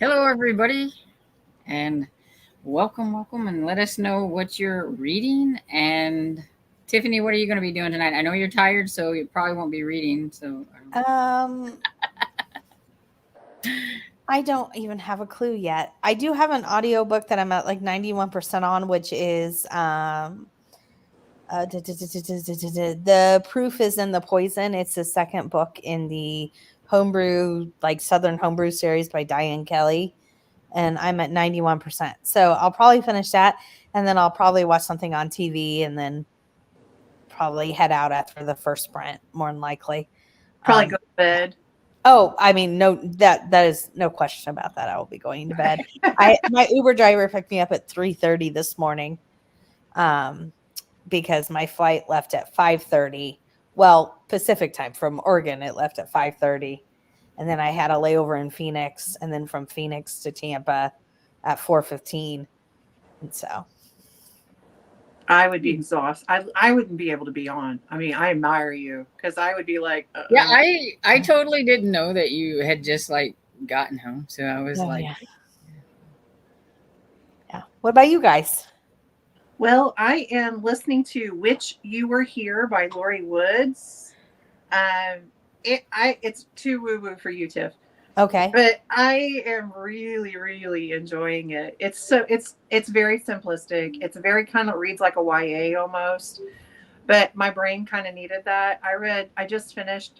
Hello, everybody, and welcome, and let us know what you're reading. And Tiffany, what are you going to be doing tonight? I know you're tired, so you probably won't be reading. So, Um, I don't even have a clue yet. I do have an audiobook that I'm at like 91% on, which is The Proof is in the Poison. It's the second book in the homebrew, like Southern Homebrew series by Diane Kelly. And I'm at 91%. So I'll probably finish that. And then I'll probably watch something on TV and then probably head out after the first sprint, more than likely. Probably go to bed. Oh, I mean, no, that is no question about that. I will be going to bed. My Uber driver picked me up at 3:30 this morning, because my flight left at 5:30. Well, Pacific time from Oregon, it left at 5:30, and then I had a layover in Phoenix, and then from Phoenix to Tampa at 4:15, and so I would be exhausted. I wouldn't be able to be on. I mean, I admire you because I would be like, yeah, I totally didn't know that you had just like gotten home. So I was like, yeah. What about you guys? Well, I am listening to "Witch You Were Here" by Lori Woods. It's too woo woo for you, Tiff. Okay, But I am really enjoying it. It's very simplistic. It's very kind of reads like a YA almost. But my brain kind of needed that. I just finished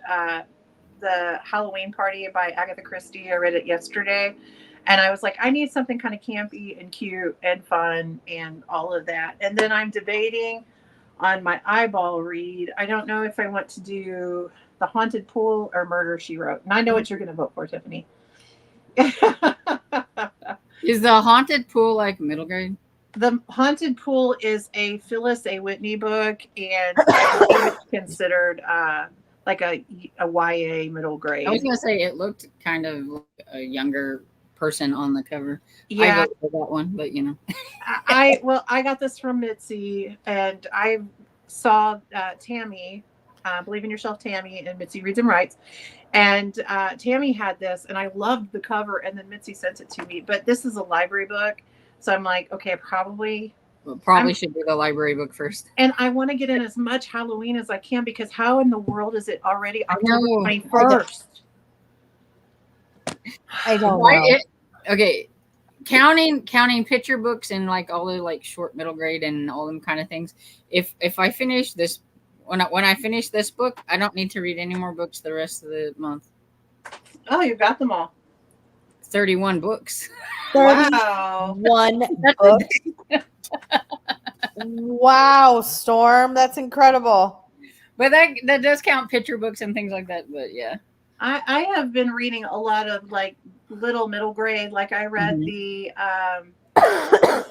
the Halloween Party by Agatha Christie. I read it yesterday. And I was like, I need something kind of campy and cute and fun and all of that. And then I'm debating on my eyeball read. I don't know if I want to do The Haunted Pool or Murder, She Wrote. And I know what you're going to vote for, Tiffany. is the Haunted Pool like middle grade? The Haunted Pool is a Phyllis A. Whitney book, and it's considered like a YA middle grade. I was going to say it looked kind of like a younger person on the cover. Yeah, I voted for that one, but I got this from Mitzi, and I saw Tammy, Believe in Yourself, Tammy, and Mitzi Reads and Writes. And Tammy had this, and I loved the cover, and then Mitzi sent it to me. But this is a library book. So I'm like, okay, probably should do the library book first. And I want to get in as much Halloween as I can because how in the world is it already October 21st? I don't know. Okay, counting picture books and like all the like short middle grade and all them kind of things. If I finish this when I finish this book, I don't need to read any more books the rest of the month. Oh, you got them all. 31 books. 31 books. Wow, Storm, that's incredible. But that does count picture books and things like that. But yeah, I have been reading a lot of like little middle grade. Like I read the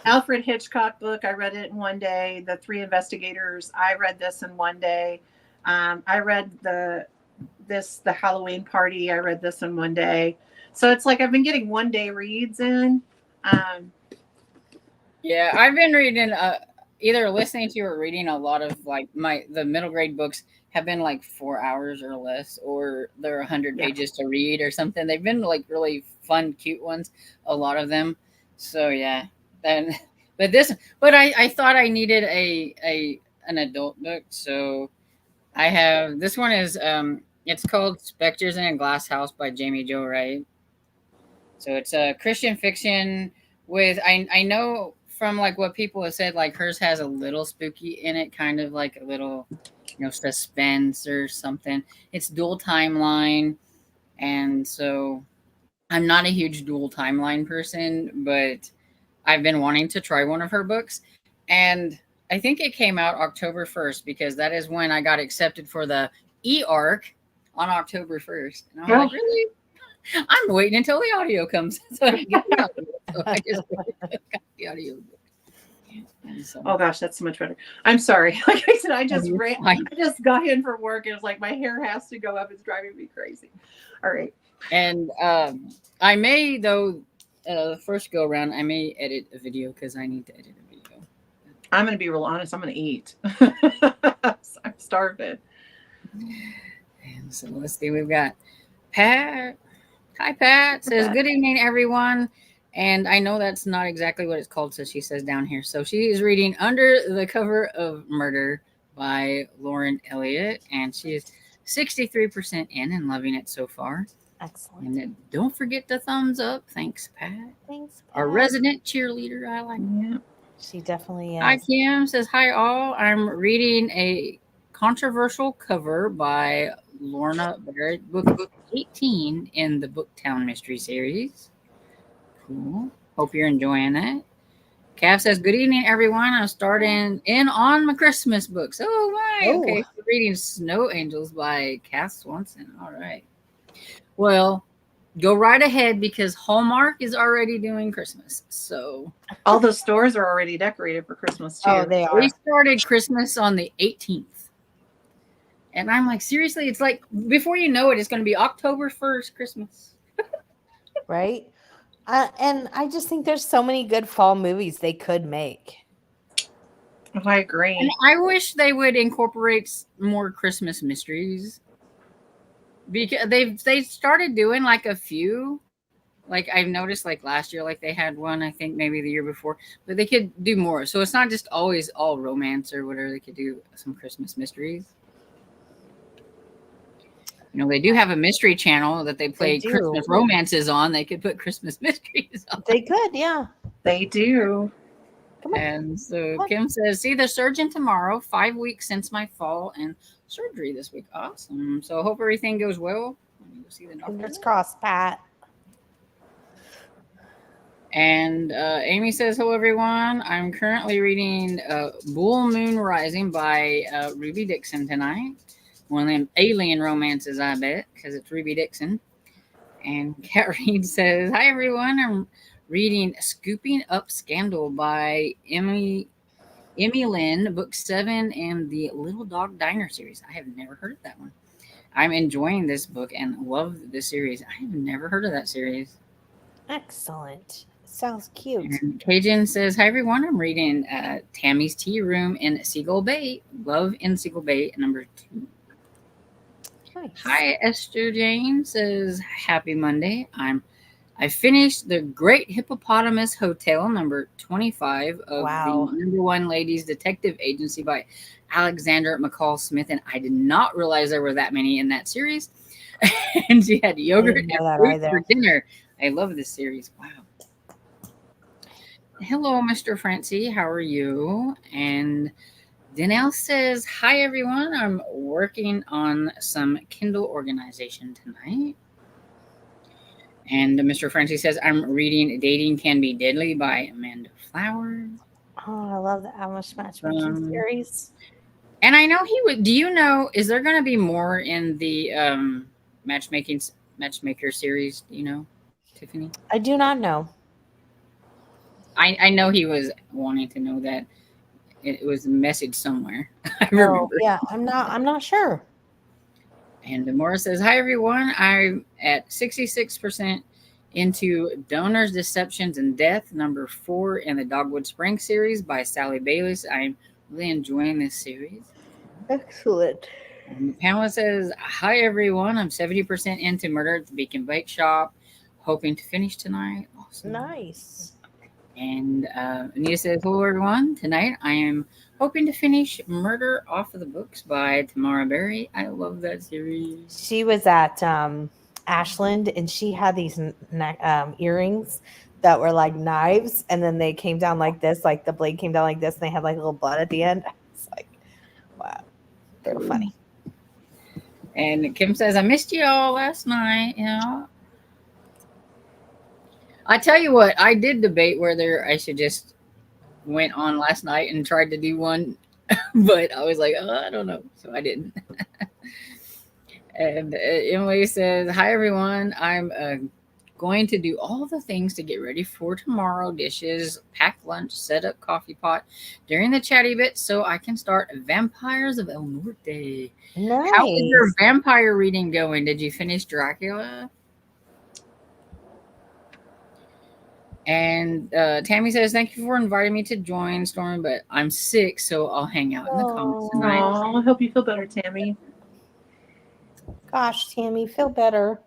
Alfred Hitchcock book. I read it in one day. The Three Investigators. I read this in one day. I read the Halloween Party. I read this in one day. So it's like I've been getting one day reads in. Yeah, I've been reading either listening to or reading a lot of like the middle grade books have been like 4 hours or less, or they're 100 pages to read or something. They've been like really fun, cute ones, a lot of them. So yeah, then but I thought I needed an adult book, so I have this one is it's called Spectres in a Glass House by Jamie Jo Wright. So it's a Christian fiction with I know from like what people have said, like hers has a little spooky in it, kind of like a little suspense or something. It's dual timeline, and so I'm not a huge dual timeline person, but I've been wanting to try one of her books, and I think it came out October 1st because that is when I got accepted for the e-arc on October 1st, and I'm like, really? I'm waiting until the audio comes so I can get the audio. So I just got the audio. Oh gosh, that's so much better. I'm sorry. Like I said, I just got in from work. It was like my hair has to go up. It's driving me crazy. All right. And I may though the first go around I may edit a video because I need to edit a video. I'm gonna be real honest. I'm gonna eat. I'm starving. And so let's see. We've got Pat. Hi, Pat. Says, good evening, everyone. And I know that's not exactly what it's called, so she says down here. So she is reading Under the Cover of Murder by Lauren Elliott, and she is 63% in and loving it so far. Excellent. And then don't forget the thumbs up. Thanks, Pat. Thanks, Our Pat. resident cheerleader. I like it. Yeah. She definitely Hi, is. Kim. Says, hi, all. I'm reading a controversial cover by Lorna Barrett, book 18 in the Booktown Mystery Series. Cool. Hope you're enjoying that. Cav says, good evening, everyone. I'm starting in on my Christmas books. Oh, my. Oh. Okay. So reading Snow Angels by Cass Swanson. All right. Well, go right ahead because Hallmark is already doing Christmas. So All the stores are already decorated for Christmas too. Oh, they are. we started Christmas on the 18th. And I'm like, seriously, it's like before you know it, it's going to be October 1st, Christmas. Right? And I just think there's so many good fall movies they could make. I agree. And I wish they would incorporate more Christmas mysteries. Because they started doing like a few. Like I've noticed like last year, like they had one, I think maybe the year before, but they could do more. So it's not just always all romance or whatever. They could do some Christmas mysteries. You know, they do have a mystery channel that they play do. Christmas romances on. They could put Christmas mysteries on. They could, yeah. They do. Come on. And so Come on. Kim says, see the surgeon tomorrow, 5 weeks since my fall and surgery this week. Awesome. So I hope everything goes well. Let me go see the doctor. Fingers crossed, Pat. And Amy says, hello, everyone. I'm currently reading Bull Moon Rising by Ruby Dixon tonight. One of them alien romances, I bet, because it's Ruby Dixon. And Kat Reed says, hi, everyone. I'm reading Scooping Up Scandal by Emmy Lynn, book 7 in the Little Dog Diner series. I have never heard of that one. I'm enjoying this book and love the series. I have never heard of that series. Excellent. Sounds cute. And Cajun says, hi, everyone. I'm reading Tammy's Tea Room in Seagull Bay. Love in Seagull Bay, number 2. Nice. Hi, Esther Jane says, happy Monday. I finished The Great Hippopotamus Hotel, number 25 of Wow. the number 1 Ladies Detective Agency by Alexander McCall Smith. And I did not realize there were that many in that series. And she had yogurt and know that fruit either. for dinner. I love this series. Wow. Hello, Mr. Francie. How are you? And Danelle says, hi, everyone. I'm working on some Kindle organization tonight. And Mr. Francie says, I'm reading Dating Can Be Deadly by Amanda Flowers. Oh, I love the Amish matchmaking series. And I know he would. Do you know, is there going to be more in the matchmaker series? Do you know, Tiffany? I do not know. I know he was wanting to know that. It was a message somewhere. I remember. Oh, yeah, I'm not sure. And Demora says, hi, everyone. I'm at 66% into Donors, Deceptions, and Death, number 4 in the Dogwood Spring series by Sally Bayless. I'm really enjoying this series. Excellent. And Pamela says, hi, everyone. I'm 70% into Murder at the Beacon Bake Shop, hoping to finish tonight. Awesome. Nice. And Anita says, hello, everyone. Tonight I am hoping to finish Murder Off of the Books by Tamara Berry. I love that series. She was at Ashland, and she had these earrings that were like knives, and then they came down like this, like the blade came down like this, and they had like a little blood at the end. It's like, wow, they're funny. And Kim says, I missed you all last night. You know, I tell you what, I did debate whether I should just went on last night and tried to do one, but I was like, oh, I don't know. So I didn't. And Emily says, hi, everyone. I'm going to do all the things to get ready for tomorrow. Dishes, pack lunch, set up coffee pot during the chatty bit so I can start Vampires of El Norte. Nice. How is your vampire reading going? Did you finish Dracula? And Tammy says, thank you for inviting me to join, Stormy, but I'm sick, so I'll hang out in the comments tonight. Oh, I hope you feel better, Tammy. Gosh, Tammy, feel better.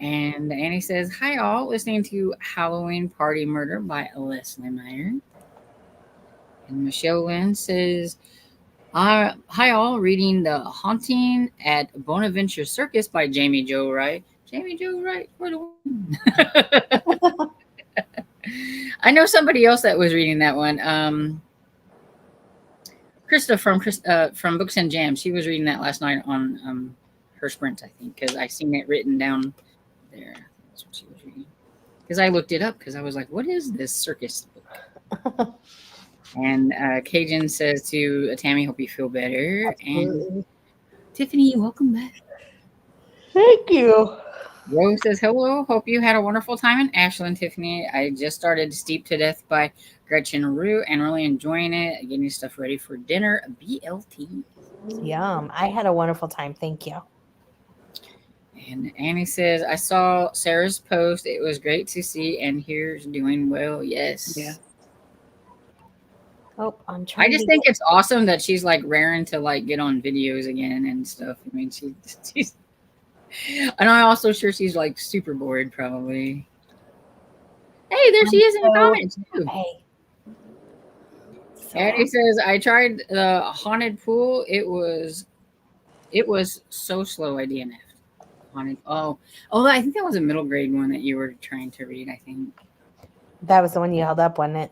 And Annie says, "Hi all, listening to Halloween Party Murder by Leslie Meyer." And Michelle Lynn says, "Hi all, reading The Haunting at Bonaventure Circus by Jamie Jo Wright." Jamie Jo Wright for the win. I know somebody else that was reading that one. Krista from Books and Jam. She was reading that last night on her sprint, I think, because I seen it written down there. That's what she was reading. Because I looked it up because I was like, "What is this circus book?" And Cajun says to Tammy, "Hope you feel better." Absolutely. And Tiffany, welcome back. Thank you. Rose says, "Hello, hope you had a wonderful time in Ashland, Tiffany. I just started Steeped to Death by Gretchen Rue and really enjoying it. Getting stuff ready for dinner. BLT." Yum. I had a wonderful time. Thank you. And Annie says, "I saw Sarah's post. It was great to see and here's doing well." Yes. Yeah. Oh, I'm trying I just think it's awesome that she's like raring to like get on videos again and stuff. I mean, she's and I'm also sure she's like super bored probably. Hey, there she is in the comments too. Hey. Addie says, "I tried the haunted pool. It was so slow. I DNF'd." Haunted. Oh, I think that was a middle grade one that you were trying to read. I think That was the one you held up, wasn't it?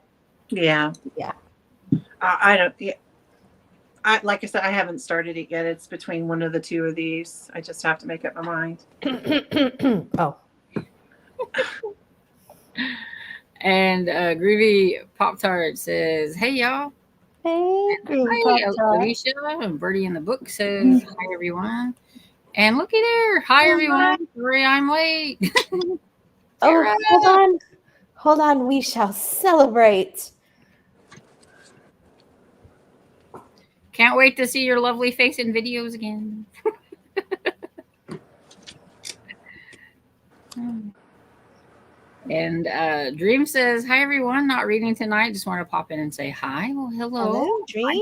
Yeah. Yeah. I don't. Yeah. Like I said, I haven't started it yet. It's between one of the two of these. I just have to make up my mind. Oh. And Groovy Pop Tart says, "Hey y'all." Hey, Hi, Alicia and Birdie in the book says, "Hi everyone." And looky there. "Hi everyone. Sorry I'm late." Oh, hold on. We shall celebrate. Can't wait to see your lovely face in videos again. And Dream says, "Hi everyone, not reading tonight. Just want to pop in and say hi." Well, hello. Hello, Dream.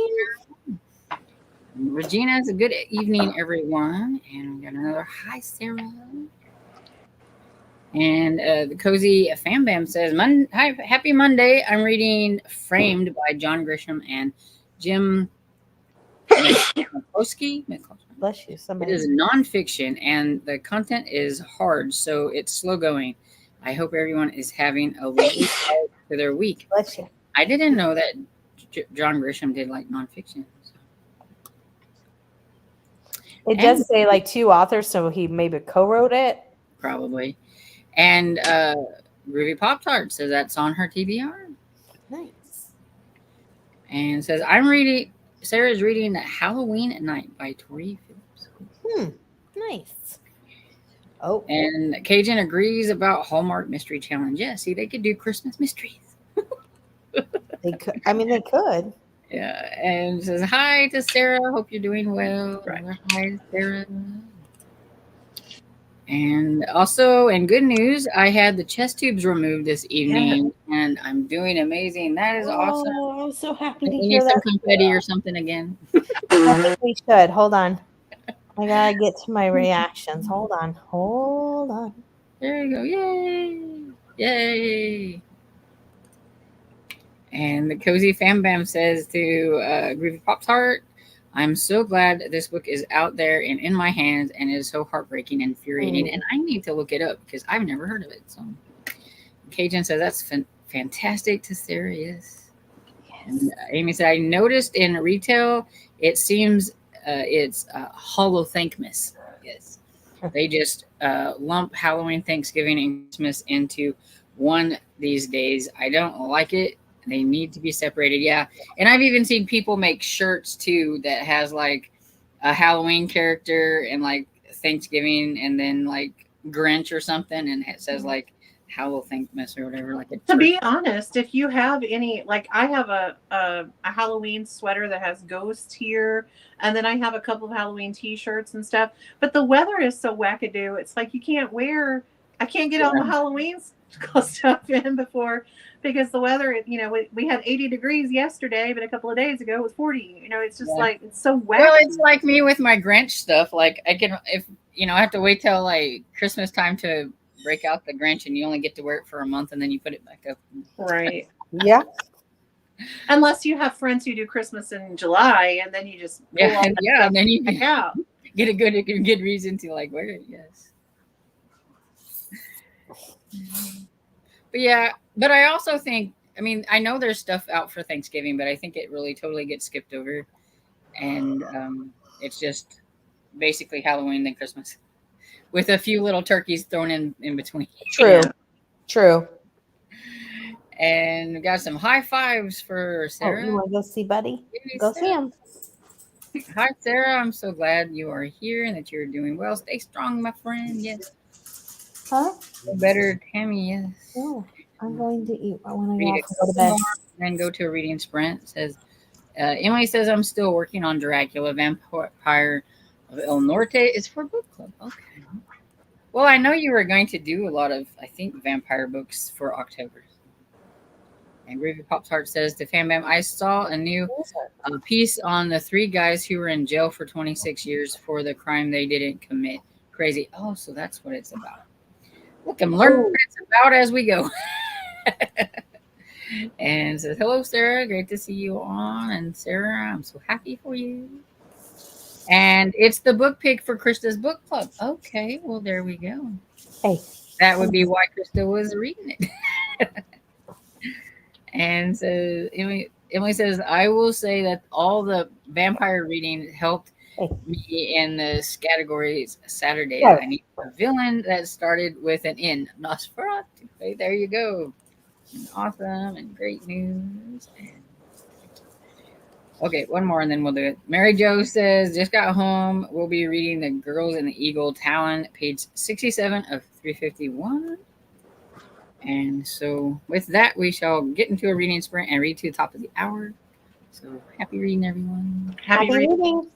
Regina, a good evening, everyone. And we got another hi, Sarah. And the Cozy Fam Bam says, "Hi, happy Monday. I'm reading Framed by John Grisham and Jim Mikulski." Bless you. It Somebody. is nonfiction and the content is hard, so it's slow going. I hope everyone is having a lovely start to their week. Bless you. I didn't know that John Grisham did like nonfiction. So. It does say like two authors, so he maybe co-wrote it. Probably. And Groovy Pop Tart says that's on her TBR. Nice. And says, Sarah's reading Halloween at Night by Tori Phillips. Nice. Oh. And Cajun agrees about Hallmark Mystery Challenge. Yeah, see, they could do Christmas mysteries. They could. I mean, they could. Yeah, and says, "Hi to Sarah. Hope you're doing well." Right. Hi, Sarah. And also, in good news, I had the chest tubes removed this evening, and I'm doing amazing. That is awesome. Oh, I'm so happy to We hear need that. some confetti or something again. I think we should. Hold on. I gotta get to my reactions. Hold on. There you go. Yay. Yay. And the Cozy Fam Bam says to Groovy Pop's Heart, "I'm so glad this book is out there and in my hands, and it is so heartbreaking and infuriating. And I need to look it up because I've never heard of it." So Cajun says, "That's fantastic to Sarah." Yes. And Amy said, "I noticed in retail, it seems it's Hollow Thankmas." Yes. They just lump Halloween, Thanksgiving, and Christmas into one these days. I don't like it. They need to be separated. Yeah. And I've even seen people make shirts too that has like a Halloween character and like Thanksgiving and then like Grinch or something. And it says like Hallow Thankmas or whatever. Like To be honest, if you have any, like I have a Halloween sweater that has ghosts here, and then I have a couple of Halloween t-shirts and stuff, but the weather is so wackadoo. It's like you can't wear, I can't get on the Halloween stuff in before, because the weather, we had 80 degrees yesterday, but a couple of days ago it was 40. It's just Yeah. like, it's so wacky. Well, it's like me with my Grinch stuff. Like I can, if I have to wait till like Christmas time to break out the Grinch, and you only get to wear it for a month, and then you put it back up. Right. Yeah. Unless you have friends who do Christmas in July, and then you just pull all that Yeah, and then you back out. get a good reason to like wear it. Yes. But yeah, but I also think, I mean, I know there's stuff out for Thanksgiving, but I think it really totally gets skipped over, and it's just basically Halloween and Christmas, with a few little turkeys thrown in between. True. Yeah. True. And we got some high fives for Oh, Sarah. you want to go see Buddy? Yay, Go see Sarah. him. Hi, Sarah. I'm so glad you are here and that you're doing well. Stay strong, my friend. Yes. Huh? Better, Tammy. Yes. Oh, I'm going to eat. I want to Read go a off and go to couple bed. more and go to a reading sprint. Says Emily says I'm still working on Dracula, Vampire of El Norte. It's for book club. Okay. Well, I know you were going to do a lot of, I think, vampire books for October. And Groovy Pops Heart says to Fam Bam, I saw a new piece on the 3 guys who were in jail for 26 years for the crime they didn't commit. Crazy. Oh, so that's what it's about. Look, I'm learning what it's about as we go. And says, hello, Sarah. Great to see you on. And Sarah, I'm so happy for you. And it's the book pick for Krista's book club. Okay, well, there we go. Hey. That would be why Krista was reading it. And so Emily says, I will say that all the vampire reading helped me in this categories Saturday. Yeah. I need a villain that started with an N. Nosferatu. Hey, there you go. Awesome and great news. Okay, one more and then we'll do it. Mary Jo says, just got home. We'll be reading The Girls in the Eagle Talon, page 67 of 351. And so with that, we shall get into a reading sprint and read to the top of the hour. So happy reading, everyone. Happy reading.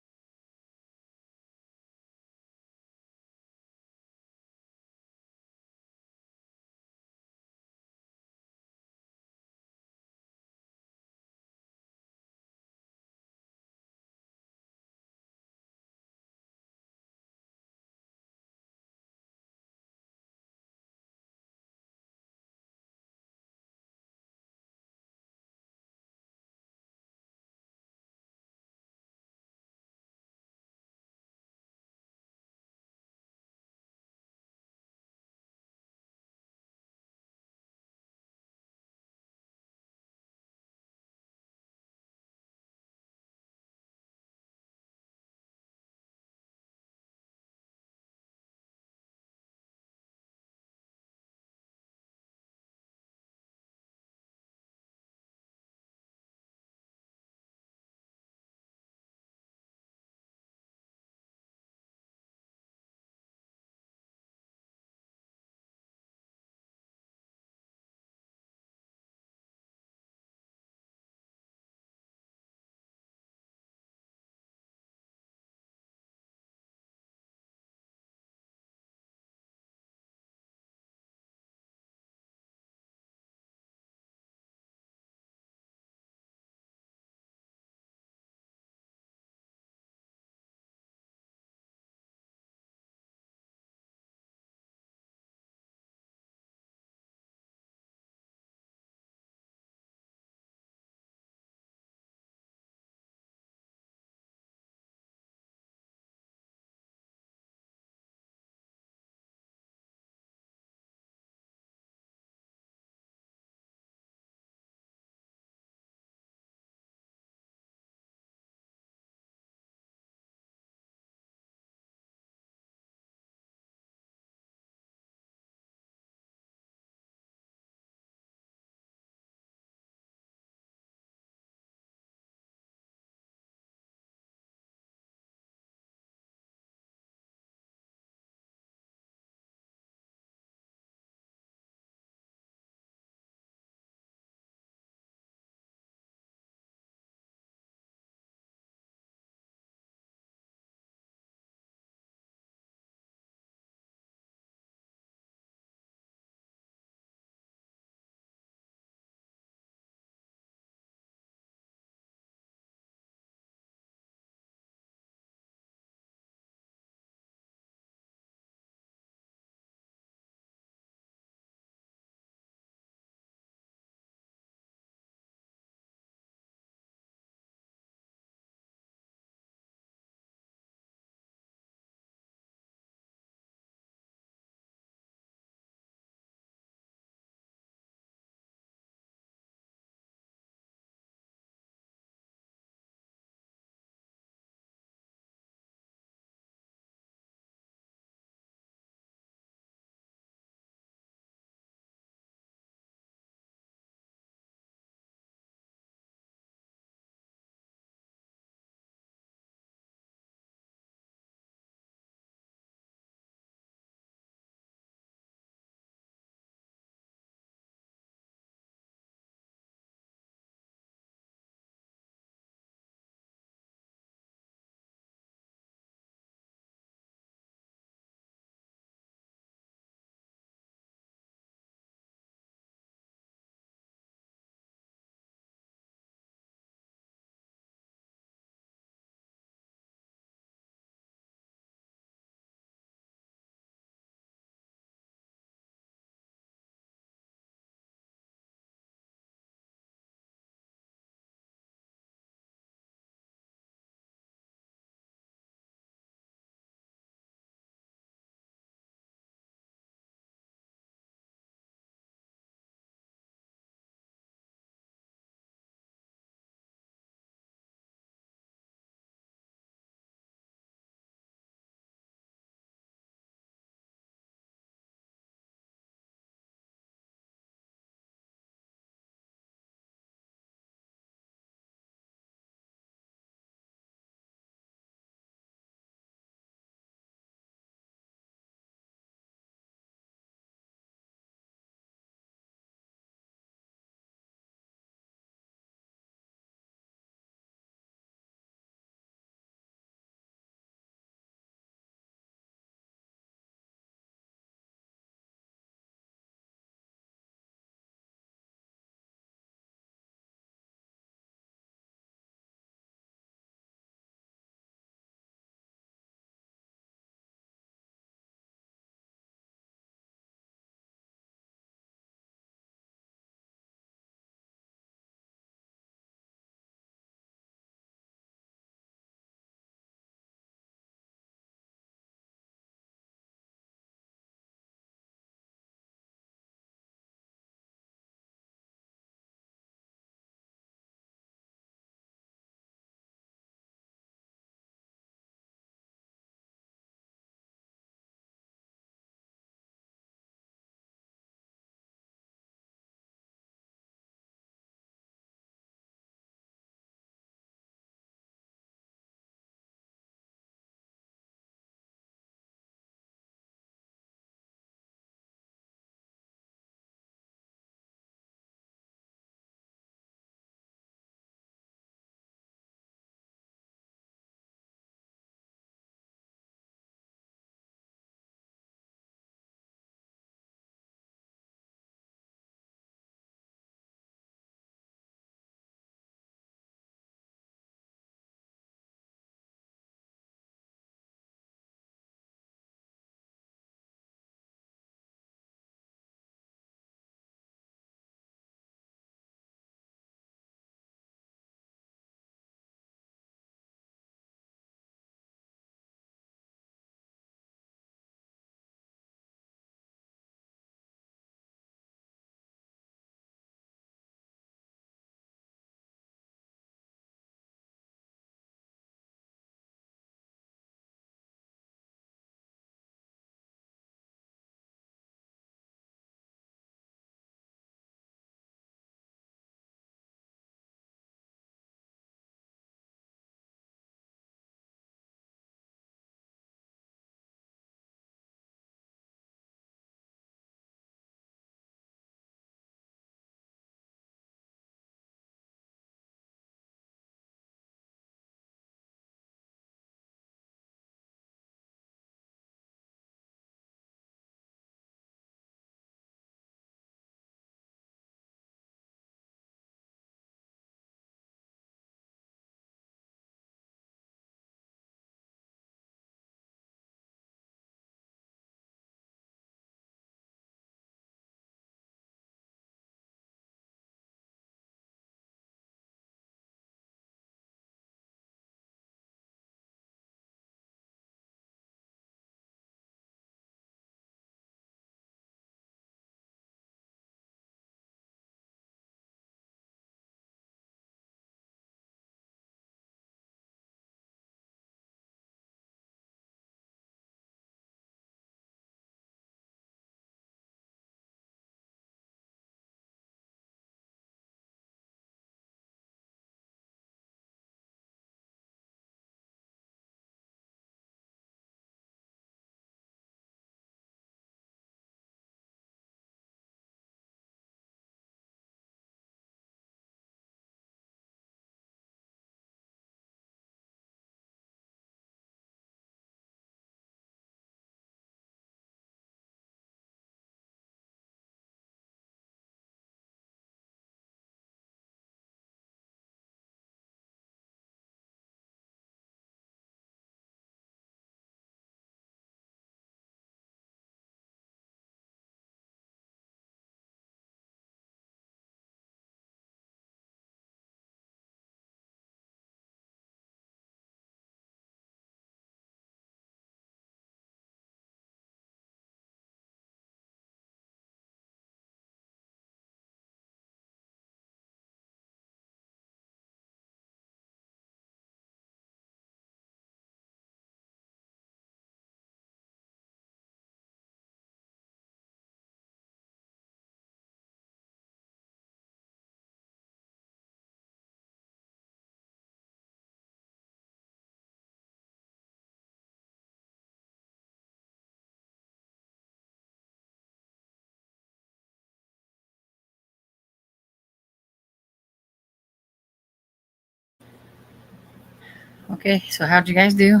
Okay, so how'd you guys do?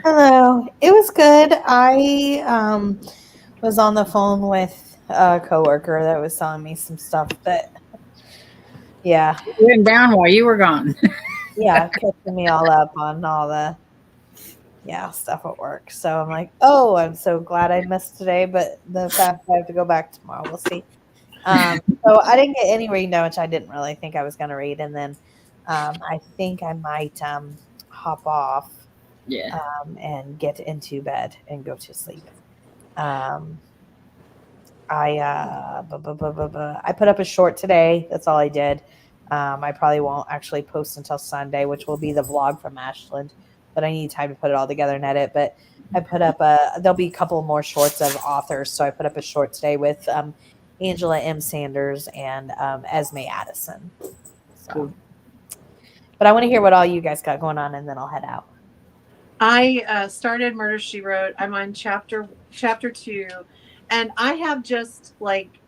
Hello. It was good. I was on the phone with a coworker that was telling me some stuff, but yeah, You went down while you were gone. catching me all up on all the stuff at work. So I'm like, oh, I'm so glad I missed today, but the fact I have to go back tomorrow, we'll see. So I didn't get any reading done, which I didn't really think I was going to read, and then I think I might hop off Yeah. and get into bed and go to sleep. I put up a short today. That's all I did. I probably won't actually post until Sunday, which will be the vlog from Ashland. But I need time to put it all together and edit. But I put up there'll be a couple more shorts of authors. So I put up a short today with Angela M. Sanders and Esme Addison. So, Cool. but I want to hear what all you guys got going on, and then I'll head out. I started Murder, She Wrote. I'm on chapter 2, and I have just like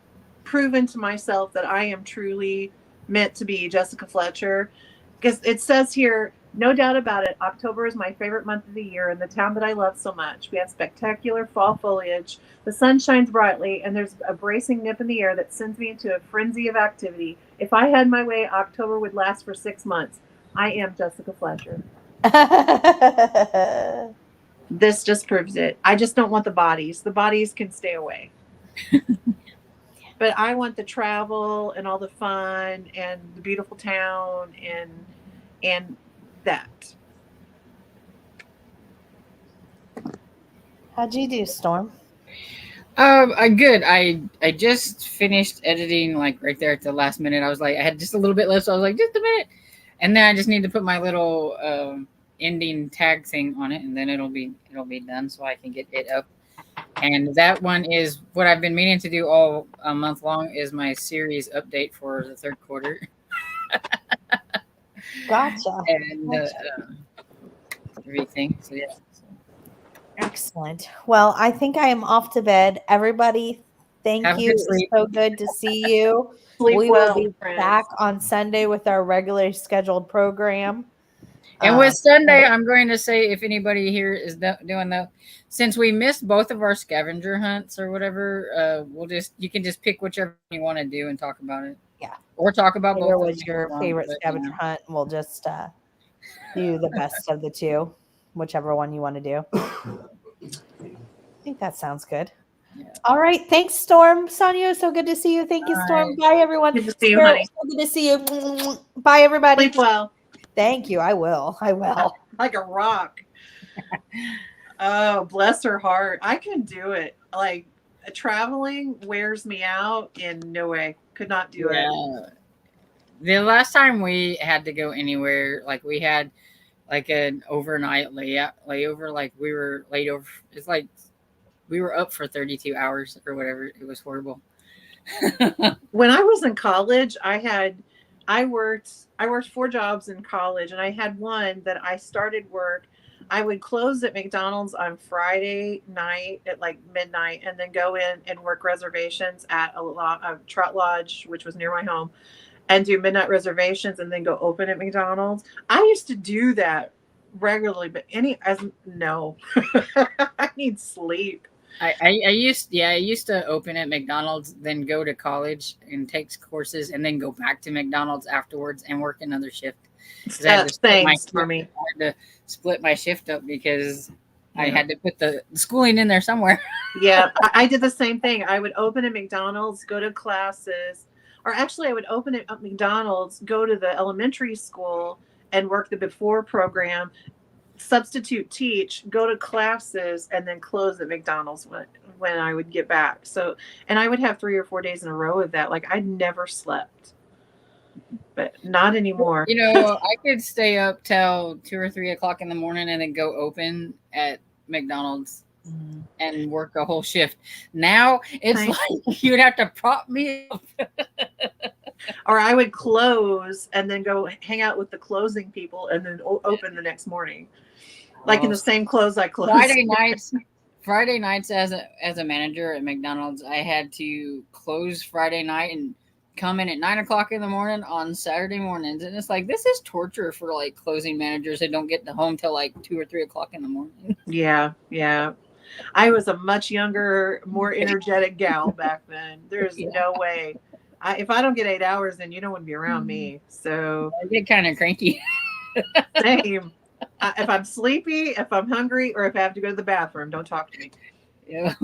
proven to myself that I am truly meant to be Jessica Fletcher, because it says here, no doubt about it, October is my favorite month of the year in the town that I love so much. We have spectacular fall foliage, the sun shines brightly, and there's a bracing nip in the air that sends me into a frenzy of activity. If I had my way, October would last for 6 months. I am Jessica Fletcher. This just proves it. I just don't want the bodies. The bodies can stay away. But I want the travel and all the fun and the beautiful town and that. How'd you do, Storm? Good. I just finished editing like right there at the last minute. I was like, I had just a little bit left, so I was like, just a minute, and then I just need to put my little ending tag thing on it, and then it'll be done, so I can get it up. And that one is what I've been meaning to do all month long, is my series update for the third quarter. Gotcha. And everything. So yeah. Excellent. Well, I think I am off to bed. Everybody, thank Have a you. good It's sleep. so good to see you. Sleep We well, will be friends. back on Sunday with our regularly scheduled program. And with Sunday, I'm going to say, if anybody here is doing that, since we missed both of our scavenger hunts or whatever, you can just pick whichever you want to do and talk about it. Yeah. Or talk about whatever both. was your favorite scavenger hunt, and we'll just do the best of the two, whichever one you want to do. I think that sounds good. Yeah. All right. Thanks, Storm. Sonia, so good to see you. Thank you, Storm. Bye, everyone. Good to see you, honey. So good to see you. Bye, everybody. Sleep well. Thank you. I will. Like a rock. Oh, bless her heart. I can do it. Like, traveling wears me out in no way. Could not do it. The last time we had to go anywhere, like we had like an overnight layover, like we were laid over. It's like we were up for 32 hours or whatever. It was horrible. When I was in college, I worked 4 jobs in college, and I had one that I started work. I would close at McDonald's on Friday night at like midnight, and then go in and work reservations at a Trout Lodge, which was near my home, and do midnight reservations, and then go open at McDonald's. I used to do that regularly, but no, I need sleep. I used to open at McDonald's, then go to college and take courses, and then go back to McDonald's afterwards and work another shift. I had to split my shift up because I had to put the schooling in there somewhere. Yeah, I did the same thing. I would open at McDonald's, go to classes, or actually I would open at McDonald's, go to the elementary school and work the before program, substitute teach, go to classes, and then close at McDonald's when I would get back. So, and I would have 3 or 4 days in a row of that. Like, I never slept, but not anymore. You know, I could stay up till 2 or 3 o'clock in the morning and then go open at McDonald's and work a whole shift. Now it's like you'd have to prop me up. Or I would close and then go hang out with the closing people and then open the next morning. Like in the same clothes I closed. Friday nights as a manager at McDonald's, I had to close Friday night and come in at 9 o'clock in the morning on Saturday mornings, and it's like this is torture for like closing managers that don't get home till like 2 or 3 o'clock in the morning. Yeah, yeah. I was a much younger, more energetic gal back then. There's Yeah. no way. If I don't get 8 hours, then you don't want to be around me. So I get kind of cranky. same. If I'm sleepy, if I'm hungry, or if I have to go to the bathroom, don't talk to me. Yeah.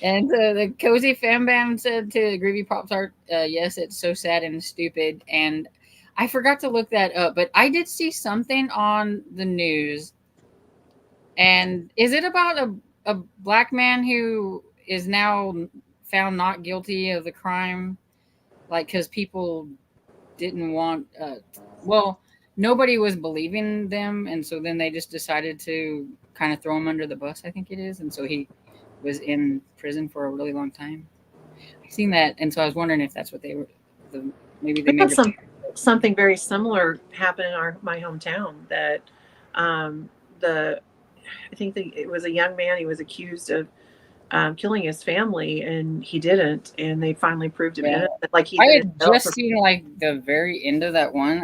And the Cozy Fam Bam said to Groovy Pop Tart, yes, it's so sad and stupid. And I forgot to look that up, but I did see something on the news. And is it about a black man who is now found not guilty of the crime? Like, because people didn't want, well, nobody was believing them. And so then they just decided to kind of throw him under the bus, I think it is. And so he was in prison for a really long time. I've seen that. And so I was wondering if that's what they were, maybe they made something very similar happen in my hometown that I think it was a young man. He was accused of killing his family, and he didn't. And they finally proved him innocent. Like I had just seen like the very end of that one.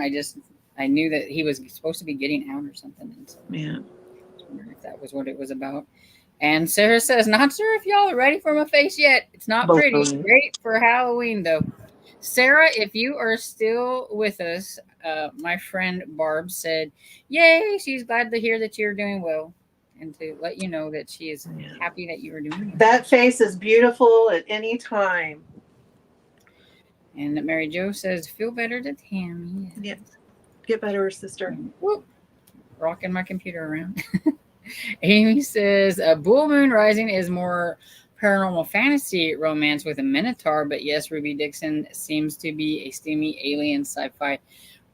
I knew that he was supposed to be getting out or something. And so yeah, I was wondering if that was what it was about. And Sarah says, "Not sure if y'all are ready for my face yet. It's not pretty. Great for Halloween though." Sarah, if you are still with us, my friend Barb said, "Yay! She's glad to hear that you're doing well." And to let you know that she is happy that you are doing well. That face is beautiful at any time. And Mary Jo says, feel better to Tammy. Yes. Get better, sister. Whoop. Rocking my computer around. Amy says, Bull Moon Rising is more paranormal fantasy romance with a minotaur, but yes, Ruby Dixon seems to be a steamy alien sci-fi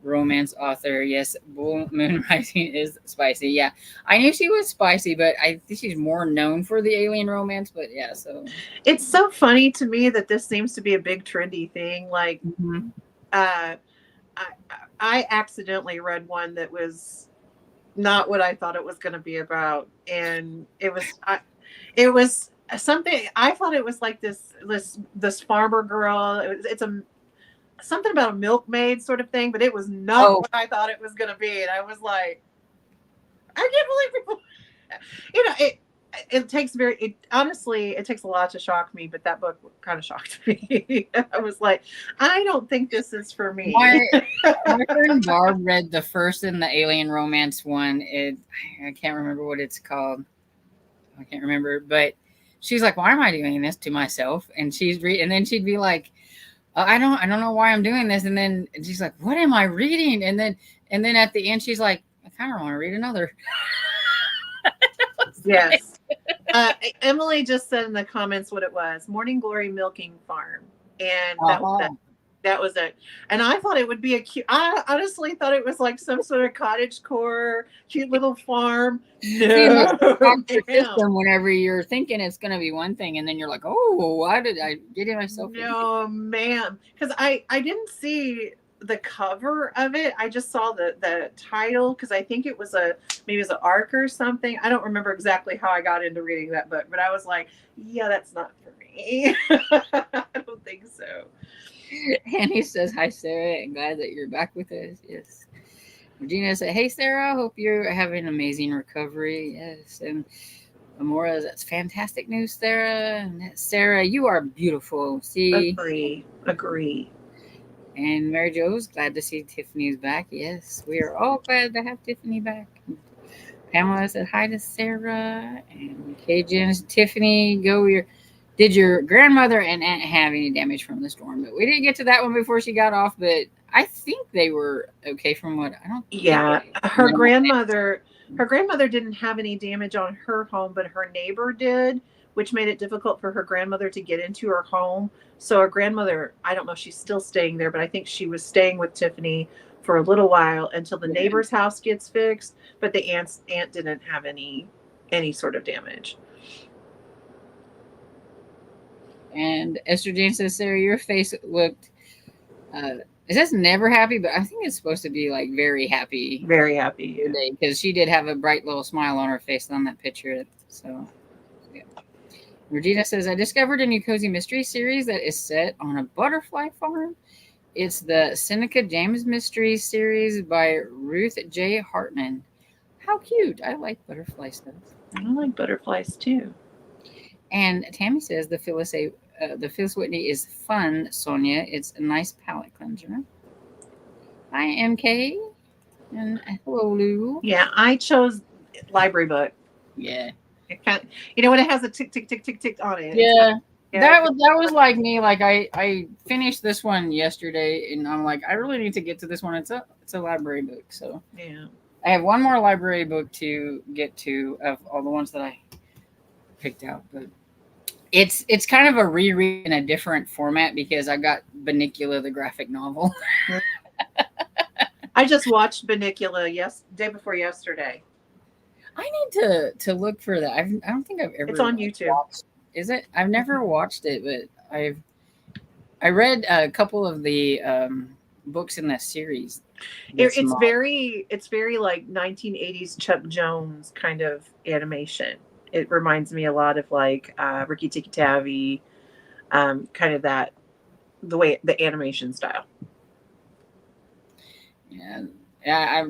romance author. Yes, Bull Moon Rising is spicy. Yeah, I knew she was spicy, but I think she's more known for the alien romance. But yeah, so it's so funny to me that this seems to be a big trendy thing. Like, I accidentally read one that was not what I thought it was going to be about, and it was something. I thought it was like this farmer girl. It's something about a milkmaid sort of thing, but it was not what I thought it was going to be. And I was like, I can't believe people, it takes honestly, it takes a lot to shock me, but that book kind of shocked me. I was like, I don't think this is for me. My friend Barb read the first in the alien romance one. I can't remember what it's called. I can't remember, but she's like, why am I doing this to myself? And and then she'd be like, I don't know why I'm doing this. And then she's like, what am I reading? And then at the end, she's like, I kind of want to read another. Yes. Emily just said in the comments what it was: Morning Glory Milking Farm. And that was it. And I thought it would be I honestly thought it was like some sort of cottagecore, cute little farm. No. Whenever you're thinking it's going to be one thing, and then you're like, oh, why did I get myself? No, ma'am. Because I didn't see the cover of it. I just saw the title, because I think it was maybe it was an arc or something. I don't remember exactly how I got into reading that book, but I was like, yeah, that's not for me. I don't think so. Annie says, hi, Sarah, and glad that you're back with us. Yes. Regina said, hey, Sarah, hope you're having amazing recovery. Yes. And Amora, that's fantastic news, Sarah. And Sarah, you are beautiful. See? Agree. And Mary Jo's glad to see Tiffany's back. Yes, we are all glad to have Tiffany back. Pamela said hi to Sarah. And Cajun, Tiffany, did your grandmother and aunt have any damage from the storm? But we didn't get to that one before she got off, but I think they were okay from what I don't. Yeah, her grandmother didn't have any damage on her home, but her neighbor did, which made it difficult for her grandmother to get into her home. So her grandmother, I don't know if she's still staying there, but I think she was staying with Tiffany for a little while until the neighbor's house gets fixed. But the aunt didn't have any sort of damage. And Esther Jane says, Sarah, your face looked, it says never happy, but I think it's supposed to be like very happy. Very happy. Today, because she did have a bright little smile on her face on that picture. So, yeah. Regina says, I discovered a new cozy mystery series that is set on a butterfly farm. It's the Seneca James Mystery series by Ruth J. Hartman. How cute. I like butterfly stuff. I like butterflies too. And Tammy says the Phyllis Whitney is fun, Sonia. It's a nice palate cleanser. Hi, MK. And hello, Lou. Yeah, I chose library book. Yeah. It kind of, when it has a tick tick tick tick tick on it. Yeah. Yeah. That was like me. Like I finished this one yesterday, and I'm like, I really need to get to this one. It's a library book, so Yeah. I have one more library book to get to of all the ones that I picked out. But it's kind of a reread in a different format because I got Bunnicula, the graphic novel. I just watched Bunnicula day before yesterday. I need to look for that. I don't think I've ever. It's on YouTube. Watched. Is it? I've never watched it, but I read a couple of the books in that series. It's very like 1980s Chuck Jones kind of animation. It reminds me a lot of like Ricky Tikki Tavi, kind of the animation style. Yeah,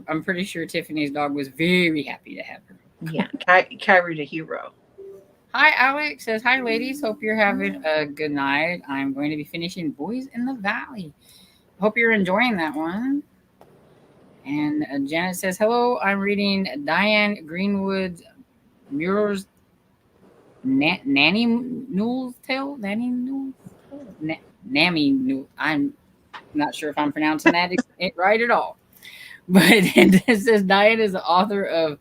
I'm pretty sure Tiffany's dog was very happy to have her. Yeah, Kyrie the hero. Hi, Alex says, hi, ladies. Hope you're having a good night. I'm going to be finishing Boys in the Valley. Hope you're enjoying that one. And Janet says, hello. I'm reading Diane Greenwood's Murals Nanny Newell's Tale. Nanny Newell's Nammy Newell. I'm not sure if I'm pronouncing that right at all. But it says Diane is the author of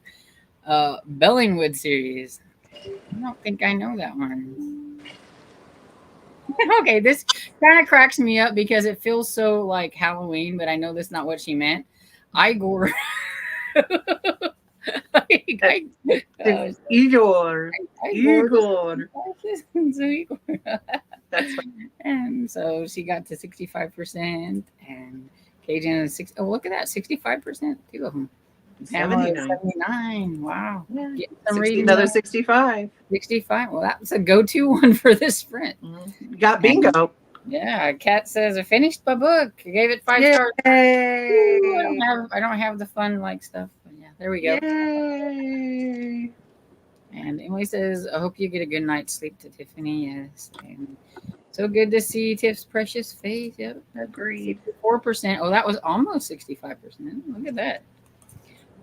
Bellingwood series. I don't think I know that one. Okay, this kind of cracks me up because it feels so like Halloween, but I know that's not what she meant. Igor. Igor. That's right. And so she got to 65%, and Cajun is 6. Oh, look at that, 65%. Two of them. 79. Wow. Yeah. Another 65. 65. Well, that was a go-to one for this sprint. Mm-hmm. Got bingo. Yeah. Kat says, I finished my book. I gave it 5 stars. Ooh, I don't have the fun like stuff. But yeah, there we go. Yay. And Emily says, I hope you get a good night's sleep to Tiffany. Yes. And so good to see Tiff's precious face. Yep. Agreed. 4%. Oh, that was almost 65%. Look at that.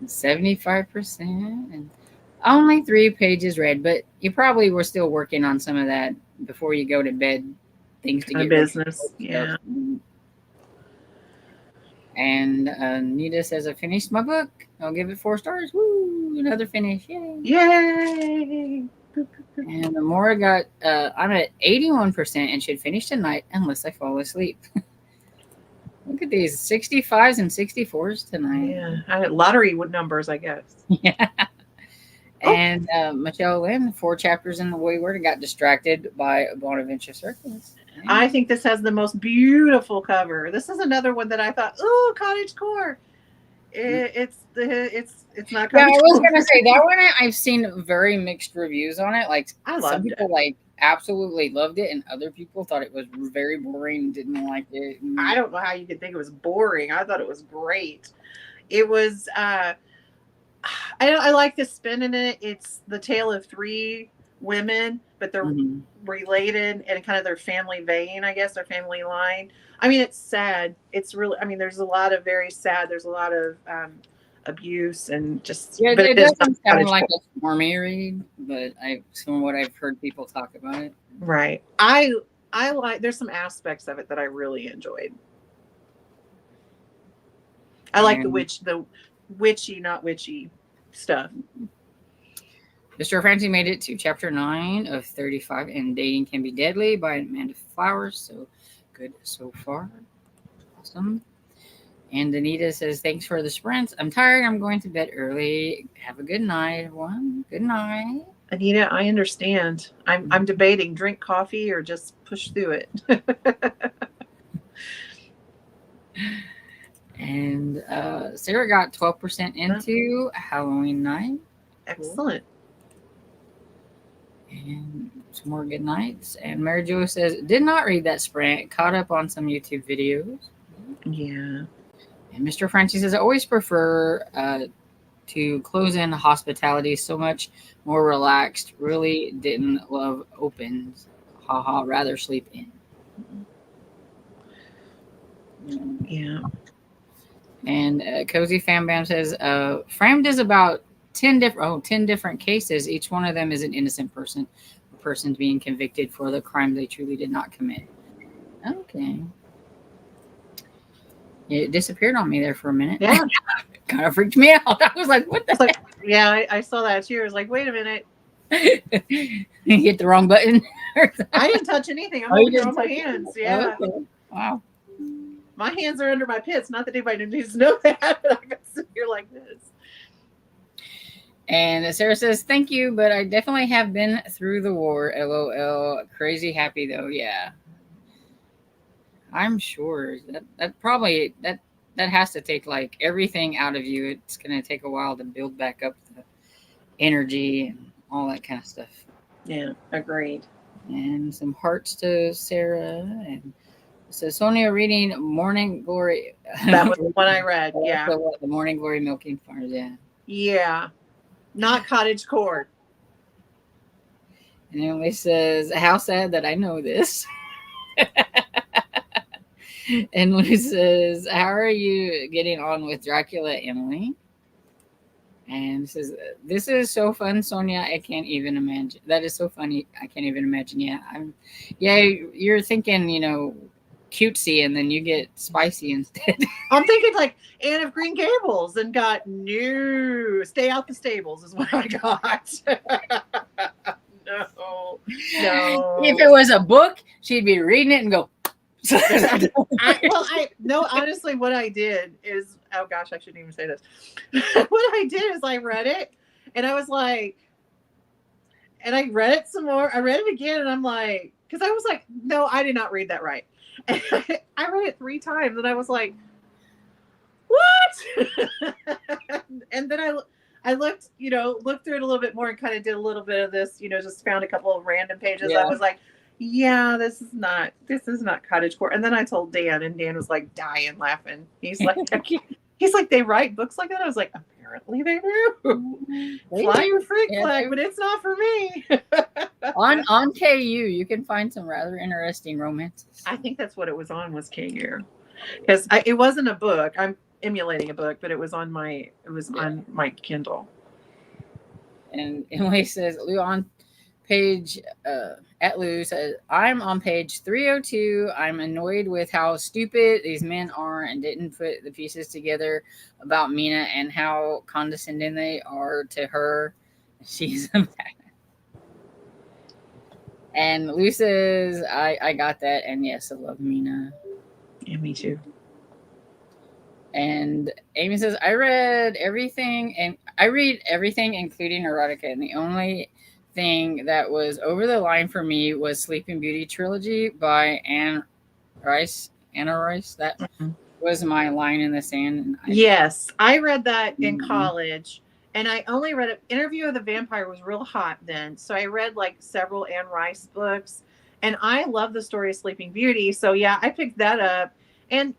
75%, and only 3 pages read, but you probably were still working on some of that before you go to bed. Things to get business, yeah. And Nita says, I finished my book. I'll give it 4 stars. Woo! Another finish. Yay! Yay! And Amora got, I'm at 81% and should finish tonight unless I fall asleep. Look at these 65s and 64s tonight. Yeah, lottery numbers, I guess. Yeah. And Michelle Lynn, 4 chapters in the Wayward, and got distracted by Bonaventure Circus. I think this has the most beautiful cover. This is another one that I thought, ooh, cottagecore. It's not. Yeah, I was gonna say that one. I've seen very mixed reviews on it. Like some people absolutely loved it, and other people thought it was very boring and didn't like it. I don't know how you could think it was boring. I thought it was great. It was I like the spin in it. It's the tale of 3 women, but they're related and kind of their family vein, I guess, their family line. I mean, it's sad. It's really, I mean, there's a lot of very sad. There's a lot of abuse and just. Yeah, it doesn't sound like a stormy read, but from what I've heard people talk about it. Right. I like. There's some aspects of it that I really enjoyed. I like the witchy, not witchy stuff. Mr. Francie made it to chapter 9 of 35, and Dating Can Be Deadly by Amanda Flowers. So good so far. Awesome. And Anita says, thanks for the sprints. I'm tired. I'm going to bed early. Have a good night, everyone. Good night. Anita, I understand. I'm debating drink coffee or just push through it. And Sarah got 12% into Halloween Night. Excellent. And some more good nights. And Mary Jo says, did not read that sprint, caught up on some YouTube videos. Yeah. And Mr. Francis says, I always prefer to close in hospitality, so much more relaxed. Really didn't love opens. Haha, rather sleep in. Yeah. And Cozy Fam Bam says, framed is about 10 different cases. Each one of them is an innocent person. A person being convicted for the crime they truly did not commit. Okay. It disappeared on me there for a minute. Yeah. Kind of freaked me out. I was like, what the heck? Yeah, I saw that too. I was like, wait a minute. You hit the wrong button. I didn't touch anything. I'm Oh, you holding didn't on my touch hands. Yeah. Okay. Wow. My hands are under my pits. Not that anybody needs to know that, but I got to sit here like this. And Sarah says, thank you, but I definitely have been through the war. LOL. Crazy happy though. Yeah. I'm sure that probably that has to take like everything out of you. It's going to take a while to build back up the energy and all that kind of stuff. Yeah, agreed. And some hearts to Sarah. And so Sonia reading Morning Glory. That was the one I read. Yeah. The Morning Glory Milking Farms. Yeah. Yeah. Not Cottage Court. And Emily says, how sad that I know this. And Lou says, how are you getting on with Dracula, Emily? And says, this is so fun, Sonia. I can't even imagine. That is so funny. I can't even imagine. Yeah, you're thinking, cutesy, and then you get spicy instead. I'm thinking like Anne of Green Gables and got new. Stay out the stables is what I got. No. If it was a book, she'd be reading it and go. Honestly, what I did is, oh gosh, I shouldn't even say this. What I did is I read it and I was like, and I read it some more. I read it again and I'm like, because I was like, no, I did not read that right. And I read it 3 times and I was like, what? And then I looked through it a little bit more and kind of did a little bit of this, just found a couple of random pages. Yeah. I was like, yeah, this is not Cottage Court. And then I told Dan, and Dan was like dying laughing. He's like, they write books like that. I was like, apparently they do. Fly your freak flag, but it's not for me. on KU, you can find some rather interesting romances. I think that's what it was on, was KU, because it wasn't a book. I'm emulating a book, but it was on my Kindle. And Emily says, Lou on page at Lou says, I'm on page 302. I'm annoyed with how stupid these men are and didn't put the pieces together about Mina and how condescending they are to her. She's a And Lou says, I got that, and yes, I love Mina. Yeah, me too. And Amy says, I read everything, including erotica, and the only thing that was over the line for me was Sleeping Beauty trilogy by Anna Rice. That was my line in the sand. Yes, I read that in college, and I only read it. Interview with the Vampire was real hot then, so I read like several Anne Rice books, and I love the story of Sleeping Beauty. So yeah, I picked that up, and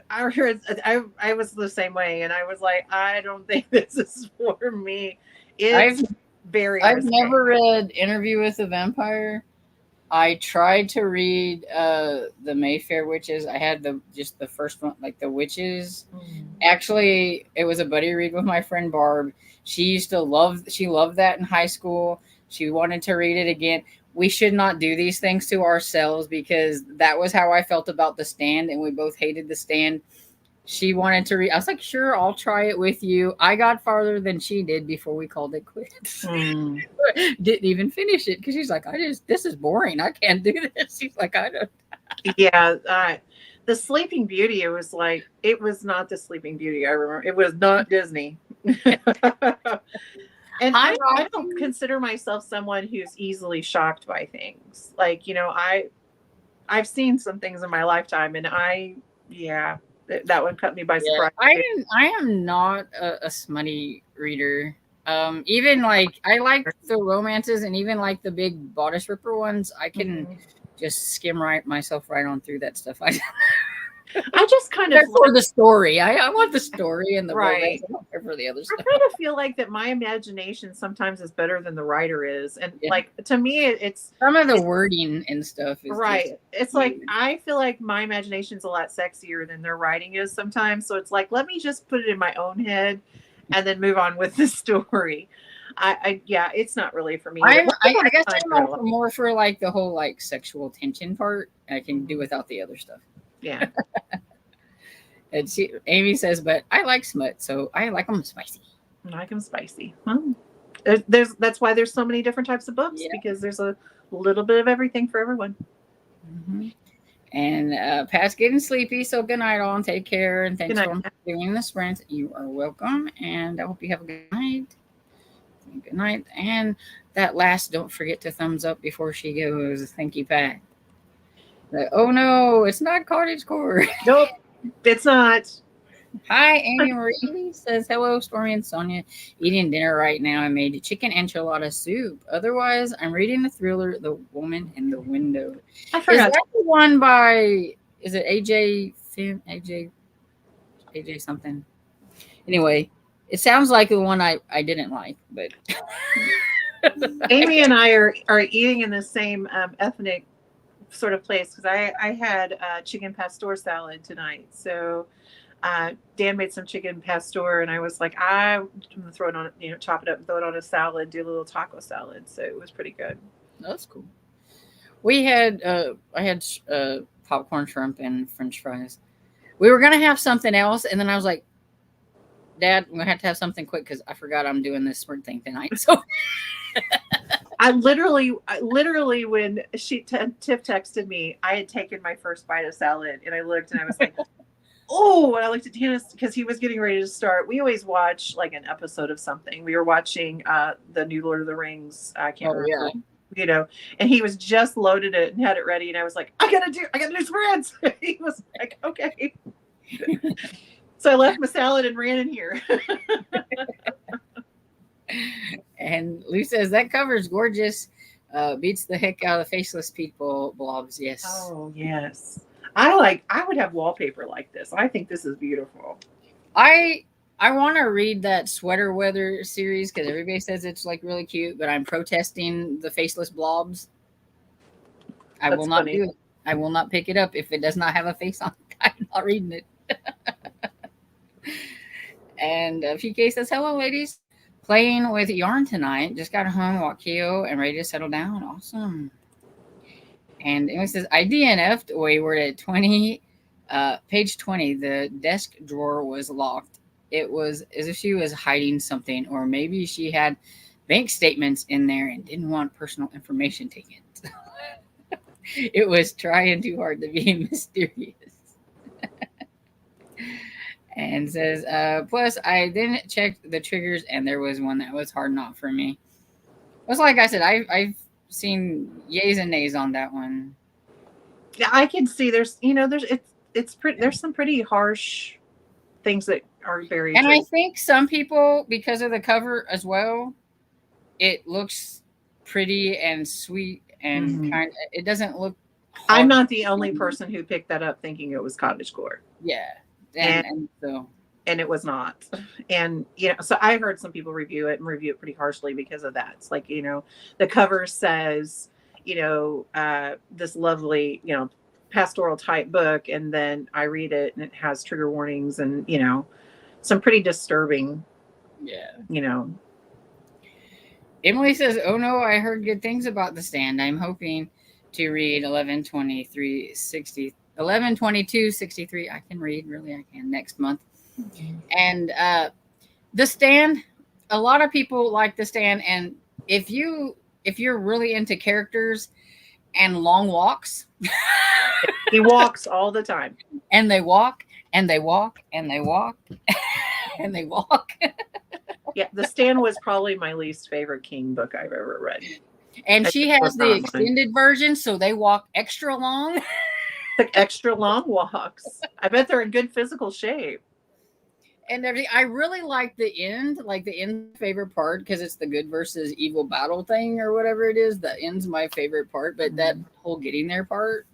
I was the same way, and I was like, I don't think this is for me. I've never read Interview with the Vampire. I tried to read the Mayfair Witches. I had just the first one, like the Witches. Actually, it was a buddy read with my friend Barb. She loved that in high school. She wanted to read it again. We should not do these things to ourselves, because that was how I felt about The Stand, and we both hated The Stand. She wanted to read. I was like, sure, I'll try it with you. I got farther than she did before we called it quits. Didn't even finish it because she's like, this is boring. I can't do this. She's like, I don't. Yeah. The Sleeping Beauty, it was not the Sleeping Beauty. I remember it was not Disney. And I don't consider myself someone who's easily shocked by things. Like, I've seen some things in my lifetime, and that one cut me by surprise. I am not a smutty reader. Even like I like the romances and even like the big bodice ripper ones. I can just skim myself right on through that stuff. I just kind of for the story. I want the story and the Right. romance. I don't care for the other I stuff. kind of feel like that my imagination sometimes is better than the writer is, and Yeah. like to me, it's Some of the wording and stuff is right. just It's like weird. I feel like my imagination's a lot sexier than their writing is sometimes. So it's like let me just put it in my own head, and then move on with the story. Yeah, it's not really for me. I Once guess upon a I'm time, I more for like the whole like sexual tension part. I can do without the other stuff. yeah, And Amy says, but I like smut, so I like them spicy. I like them spicy. Well, that's why there's so many different types of books because there's a little bit of everything for everyone. Mm-hmm. And Pat's getting sleepy, so good night all and take care. And thanks for doing the sprint. You are welcome, and I hope you have a good night. Good night. And that last, don't forget to thumbs up before she goes. Thank you, Pat. Oh no, it's not cottagecore. Nope, it's not. Hi, Amy Marie says hello, Stormy and Sonia. Eating dinner right now. I made chicken enchilada soup. Otherwise, I'm reading the thriller The Woman in the Window. I forgot. Is that the one by? Is it AJ Finn? AJ something. Anyway, it sounds like the one I didn't like, but Amy and I are eating in the same ethnic sort of place because I had chicken pastor salad tonight. So Dan made some chicken pastor, and I was like, I'm gonna throw it on, chop it up and throw it on a salad, do a little taco salad. So it was pretty good. That's cool. We had I had popcorn, shrimp, and French fries. We were gonna have something else, and then I was like, Dad, I'm gonna have to have something quick because I forgot I'm doing this sprint thing tonight. So I literally, when Tiff texted me, I had taken my first bite of salad, and I looked and I was like, oh, and I looked at Dennis because he was getting ready to start. We always watch like an episode of something. We were watching the new Lord of the Rings. I can't remember. Yeah. And he was just loaded it and had it ready, and I was like, I gotta do sprints. He was like, okay. So I left my salad and ran in here. And Lou says that cover is gorgeous. Beats the heck out of the faceless people blobs. Yes. Oh yes. I would have wallpaper like this. I think this is beautiful. I want to read that Sweater Weather series because everybody says it's like really cute, but I'm protesting the faceless blobs. I will not do it. I will not pick it up if it does not have a face on it. I'm not reading it. And PK says, hello, ladies. Playing with yarn tonight. Just got home, Wakio, and ready to settle down. Awesome. And it says, I DNF'd Wayward at 20, page 20. The desk drawer was locked. It was as if she was hiding something, or maybe she had bank statements in there and didn't want personal information taken. It was trying too hard to be mysterious. And says, plus I then checked the triggers and there was one that was hard not for me. It was like I said, I've seen yays and nays on that one. Yeah, I can see there's pretty, there's some pretty harsh things that are very and I think some people, because of the cover as well, it looks pretty and sweet and kind of, it doesn't look hard. I'm not the only person who picked that up thinking it was cottagecore. Yeah. And it was not. And so I heard some people review it pretty harshly because of that. It's like, the cover says, this lovely, pastoral type book, and then I read it and it has trigger warnings and some pretty disturbing. Emily says, oh no, I heard good things about The Stand. I'm hoping to read 11/22/63. I can read, really, I can next month. And The Stand, a lot of people like The Stand, and if you're really into characters and long walks, he walks all the time, and they walk and they walk and they walk and they walk. Yeah, The Stand was probably my least favorite King book I've ever read. And she has the extended version, so they walk extra long. Like extra long walks. I bet they're in good physical shape. and everything. I really like the end. Like the end's my favorite part because it's the good versus evil battle thing or whatever it is. The end's my favorite part, but that whole getting there part,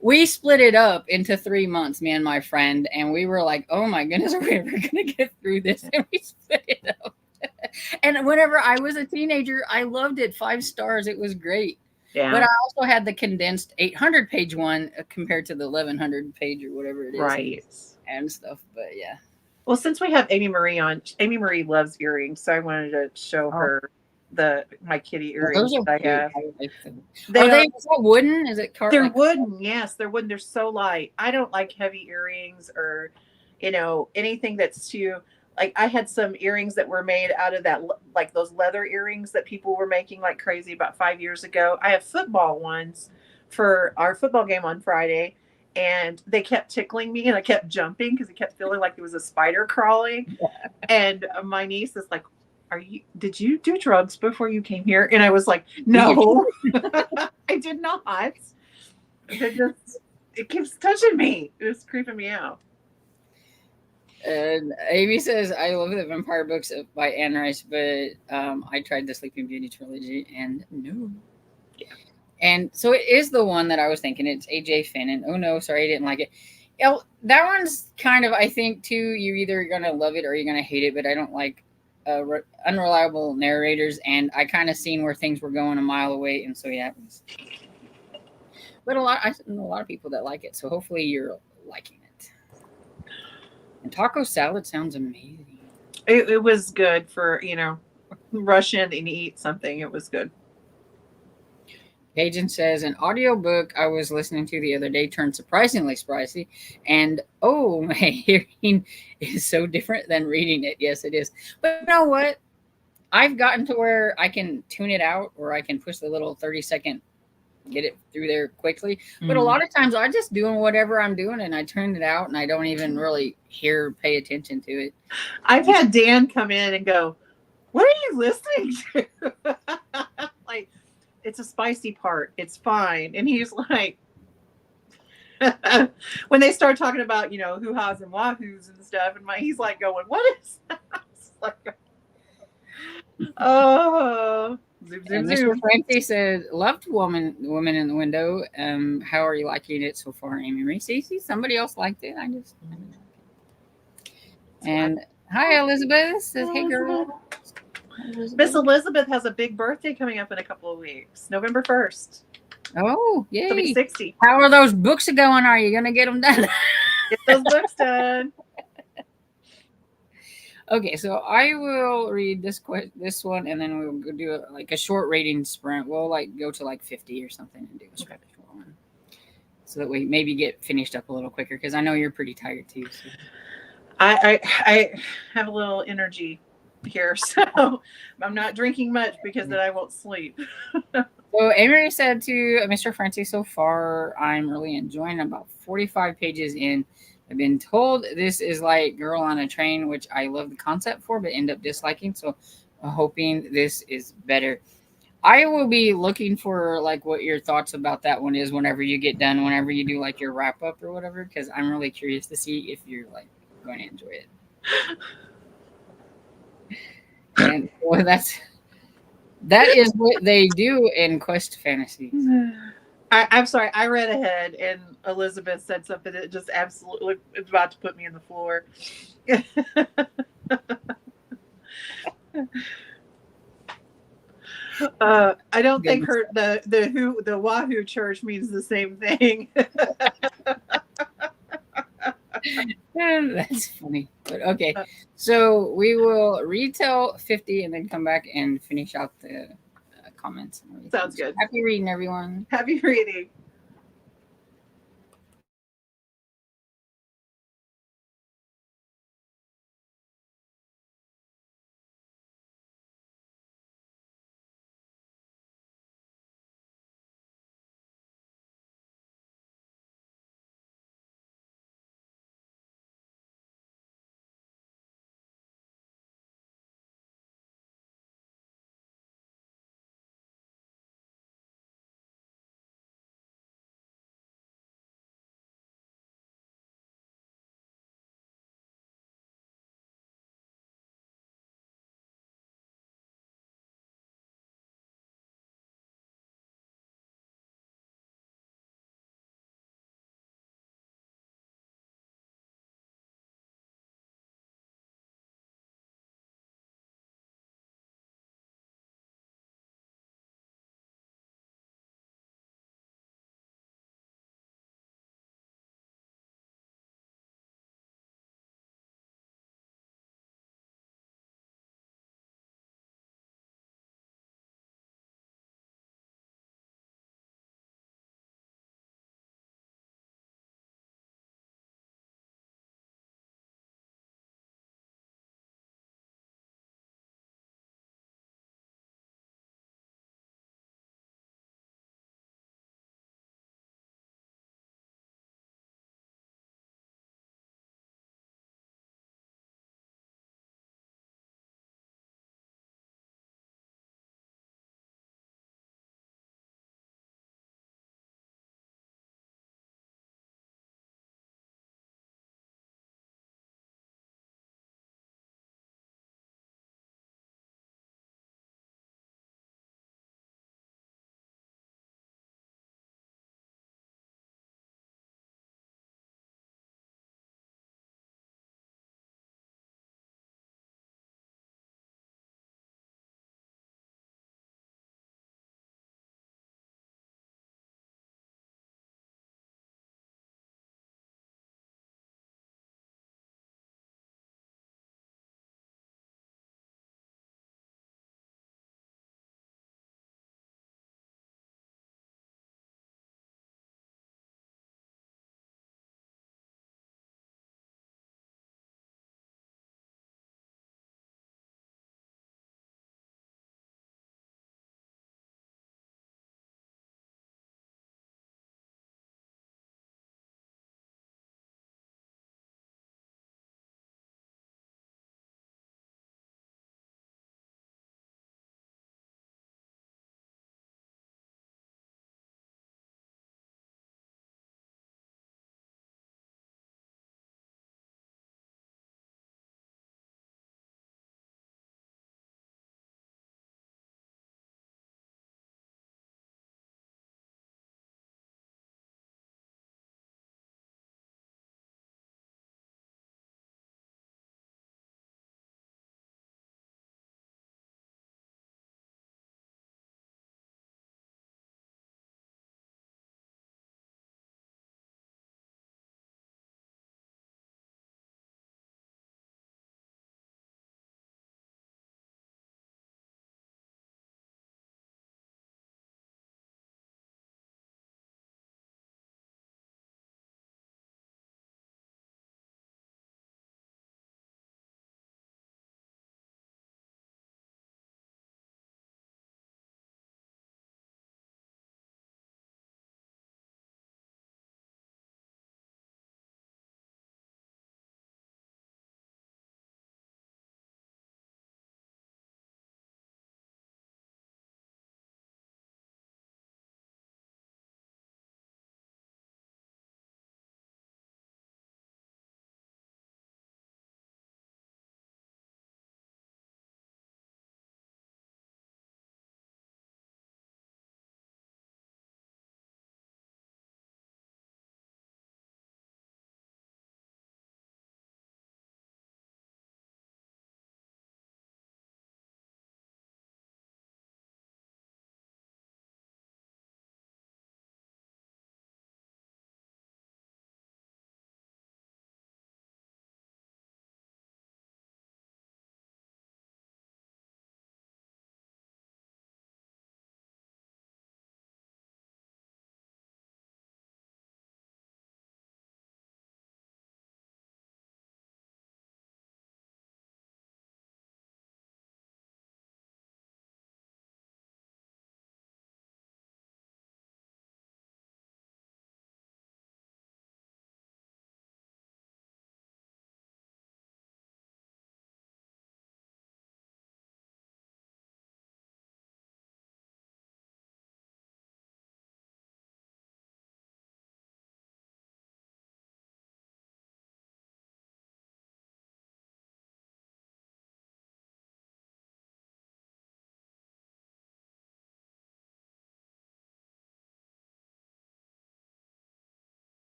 we split it up into 3 months, me and my friend, and we were like, "Oh my goodness, are we ever gonna get through this?" And we split it up. And whenever I was a teenager, I loved it. 5 stars. It was great. Yeah. But I also had the condensed 800-page one compared to the 1100-page or whatever it is. Right. And stuff. But yeah. Well, since we have Amy Marie on, Amy Marie loves earrings, so I wanted to show her my kitty earrings Those are that I cute. have. I like them. They Are are, they is that wooden? Is it they're wooden. Yes, they're wooden. They're so light. I don't like heavy earrings or, anything that's too. Like I had some earrings that were made out of that, like those leather earrings that people were making like crazy about 5 years ago. I have football ones for our football game on Friday, and they kept tickling me, and I kept jumping because it kept feeling like there was a spider crawling. And my niece is like, did you do drugs before you came here? And I was like, no, I did not. It keeps touching me. It's creeping me out. And Amy says, I love the vampire books by Anne Rice, but I tried the Sleeping Beauty trilogy and no. Yeah. And so it is the one that I was thinking. It's AJ Finn. And oh no, sorry, I didn't like it. That one's kind of, I think, too, you're either going to love it or you're going to hate it, but I don't like unreliable narrators. And I kind of seen where things were going a mile away. And so, yeah. But I know a lot of people that like it. So hopefully you're liking it. And taco salad sounds amazing. It was good for, rush in and eat something. It was good. Cajun says, an audiobook I was listening to the other day turned surprisingly spicy. And oh, my hearing is so different than reading it. Yes, it is. But you know what? I've gotten to where I can tune it out or I can push the little 30-second, get it through there quickly. But a lot of times I just doing whatever I'm doing and I turn it out and I don't even really pay attention to it. I've had Dan come in and go, what are you listening to? Like, it's a spicy part. It's fine. And he's like, when they start talking about, hoo-ha's and wahoos and stuff, and he's like going, what is that? It's like, oh. Zoom, zoom, And Mr. Francie says, loved woman in the window. How are you liking it so far, Amy Marie? See, somebody else liked it. And hi, Elizabeth says, hey girl. Miss Elizabeth has a big birthday coming up in a couple of weeks, November 1st. Oh, yay. She'll be 60. How are those books going? Are you going to get them done? Get those books done. Okay, so I will read this one, and then we'll do a short rating sprint. We'll go to 50 or something and do a short one, so that we maybe get finished up a little quicker. Because I know you're pretty tired too. So. I have a little energy here, so I'm not drinking much because then I won't sleep. So Amy said to Mr. Francie, so far I'm really enjoying about 45 pages in. I've been told this is like Girl on a Train, which I love the concept for, but end up disliking. So I'm hoping this is better. I will be looking for what your thoughts about that one is whenever you get done, whenever you do your wrap up or whatever, because I'm really curious to see if you're going to enjoy it. And well, that is what they do in Quest Fantasy. I'm sorry, I read ahead and Elizabeth said something that just absolutely is about to put me on the floor. I don't think the Wahoo Church means the same thing. That's funny. But okay. So we will retell 50 and then come back and finish out the comments and everything. Sounds good. Happy reading, everyone. Happy reading.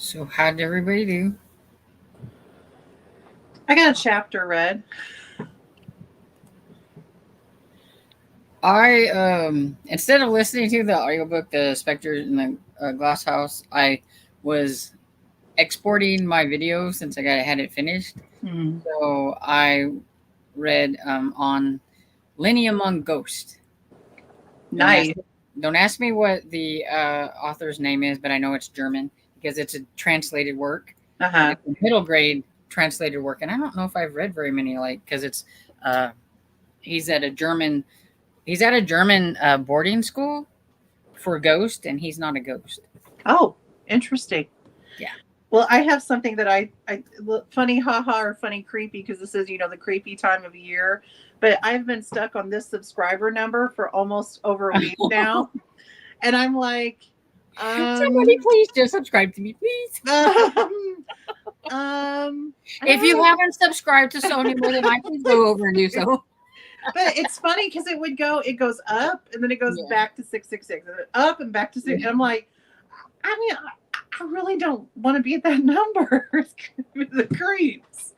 So how did everybody do? I got a chapter read. I instead of listening to the audiobook, The Spectre in the Glass House, I was exporting my video since had it finished. Hmm. So I read on Lenny Among Ghosts. Nice. Don't ask me what the author's name is, but I know it's German because it's a translated work. Uh-huh. It's a middle grade translated work, and I don't know if I've read very many, like, because it's he's at a German boarding school for ghost, and he's not a ghost. Oh, interesting. Yeah. Well, I have something that I funny haha or funny creepy, because this is, the creepy time of year. But I've been stuck on this subscriber number for almost over a week now. And I'm like, somebody please just subscribe to me, please. If you haven't subscribed to Sonia more than I, please go over and do so. But it's funny because it goes up and then it goes back to 666, and up and back to 6. And I'm like, I really don't want to be at that number. The creeps.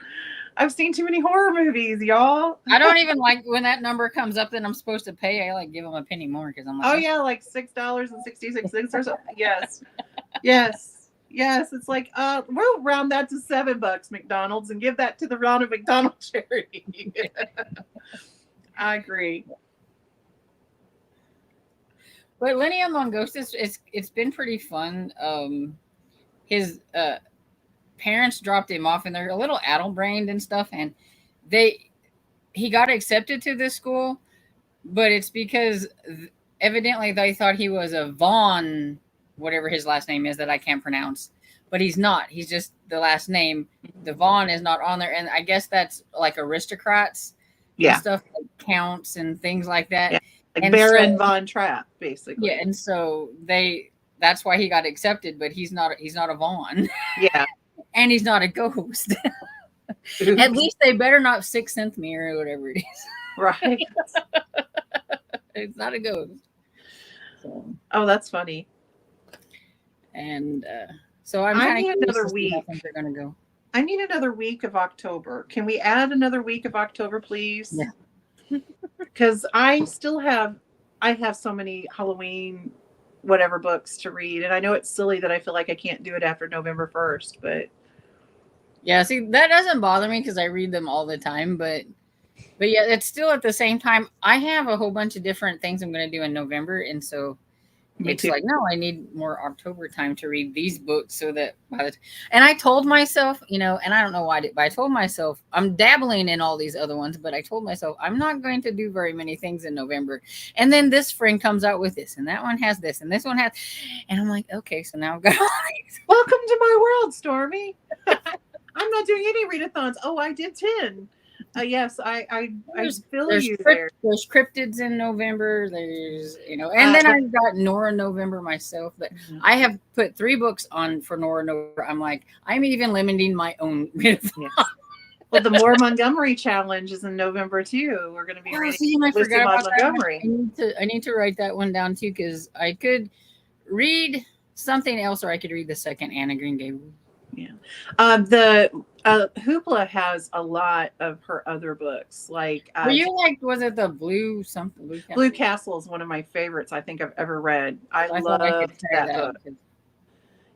I've seen too many horror movies, y'all. I don't even like when that number comes up that I'm supposed to pay. I like give them a penny more because I'm like, oh yeah, like $6.66 or something. Yes. It's like we'll round that to $7, McDonald's, and give that to the Ronald McDonald charity. I agree. But Lenny Among Ghosts, it's been pretty fun. His parents dropped him off, and they're a little addle-brained and stuff, and he got accepted to this school, but it's because evidently they thought he was a Vaughn, whatever his last name is that I can't pronounce, but he's not. He's just the last name. The Vaughn is not on there, and I guess that's like aristocrats. Yeah. And stuff like counts and things like that. Yeah. Like Baron Von Trapp, basically. Yeah, and so that's why he got accepted, but he's not a Vaughn. Yeah. And he's not a ghost. At least they better not Sixth Sense me or whatever it is. Right. It's not a ghost. So, oh, that's funny. And so I need another week. I think they're gonna go. I need another week of October. Can we add another week of October, please? Yeah. Because I have so many Halloween whatever books to read, and I know it's silly that I feel like I can't do it after November 1st, but yeah, see, that doesn't bother me because I read them all the time, but yeah, it's still at the same time I have a whole bunch of different things I'm going to do in November, and so it's like, no, I need more October time to read these books so that and I told myself, and I don't know why, but I told myself I'm dabbling in all these other ones, but I told myself I'm not going to do very many things in November. And then this friend comes out with this, and that one has this, and this one has, and I'm like, okay, so now I've got all these. Welcome to my world, Stormy. I'm not doing any readathons. Oh, I did 10. Yes, I feel you there. There's cryptids in November. There's, and then I've got Nora November myself. But I have put 3 books on for Nora November. I'm like, I'm even limiting my own. Yes. Well, the Moore Montgomery challenge is in November too. We're going to be reading I forgot about Montgomery. I need to write that one down too, because I could read something else, or I could read the second Anna Green Gables. Yeah. The Hoopla has a lot of her other books. Like, was it the Blue something? Blue Castle is one of my favorites I think I've ever read. I love that book.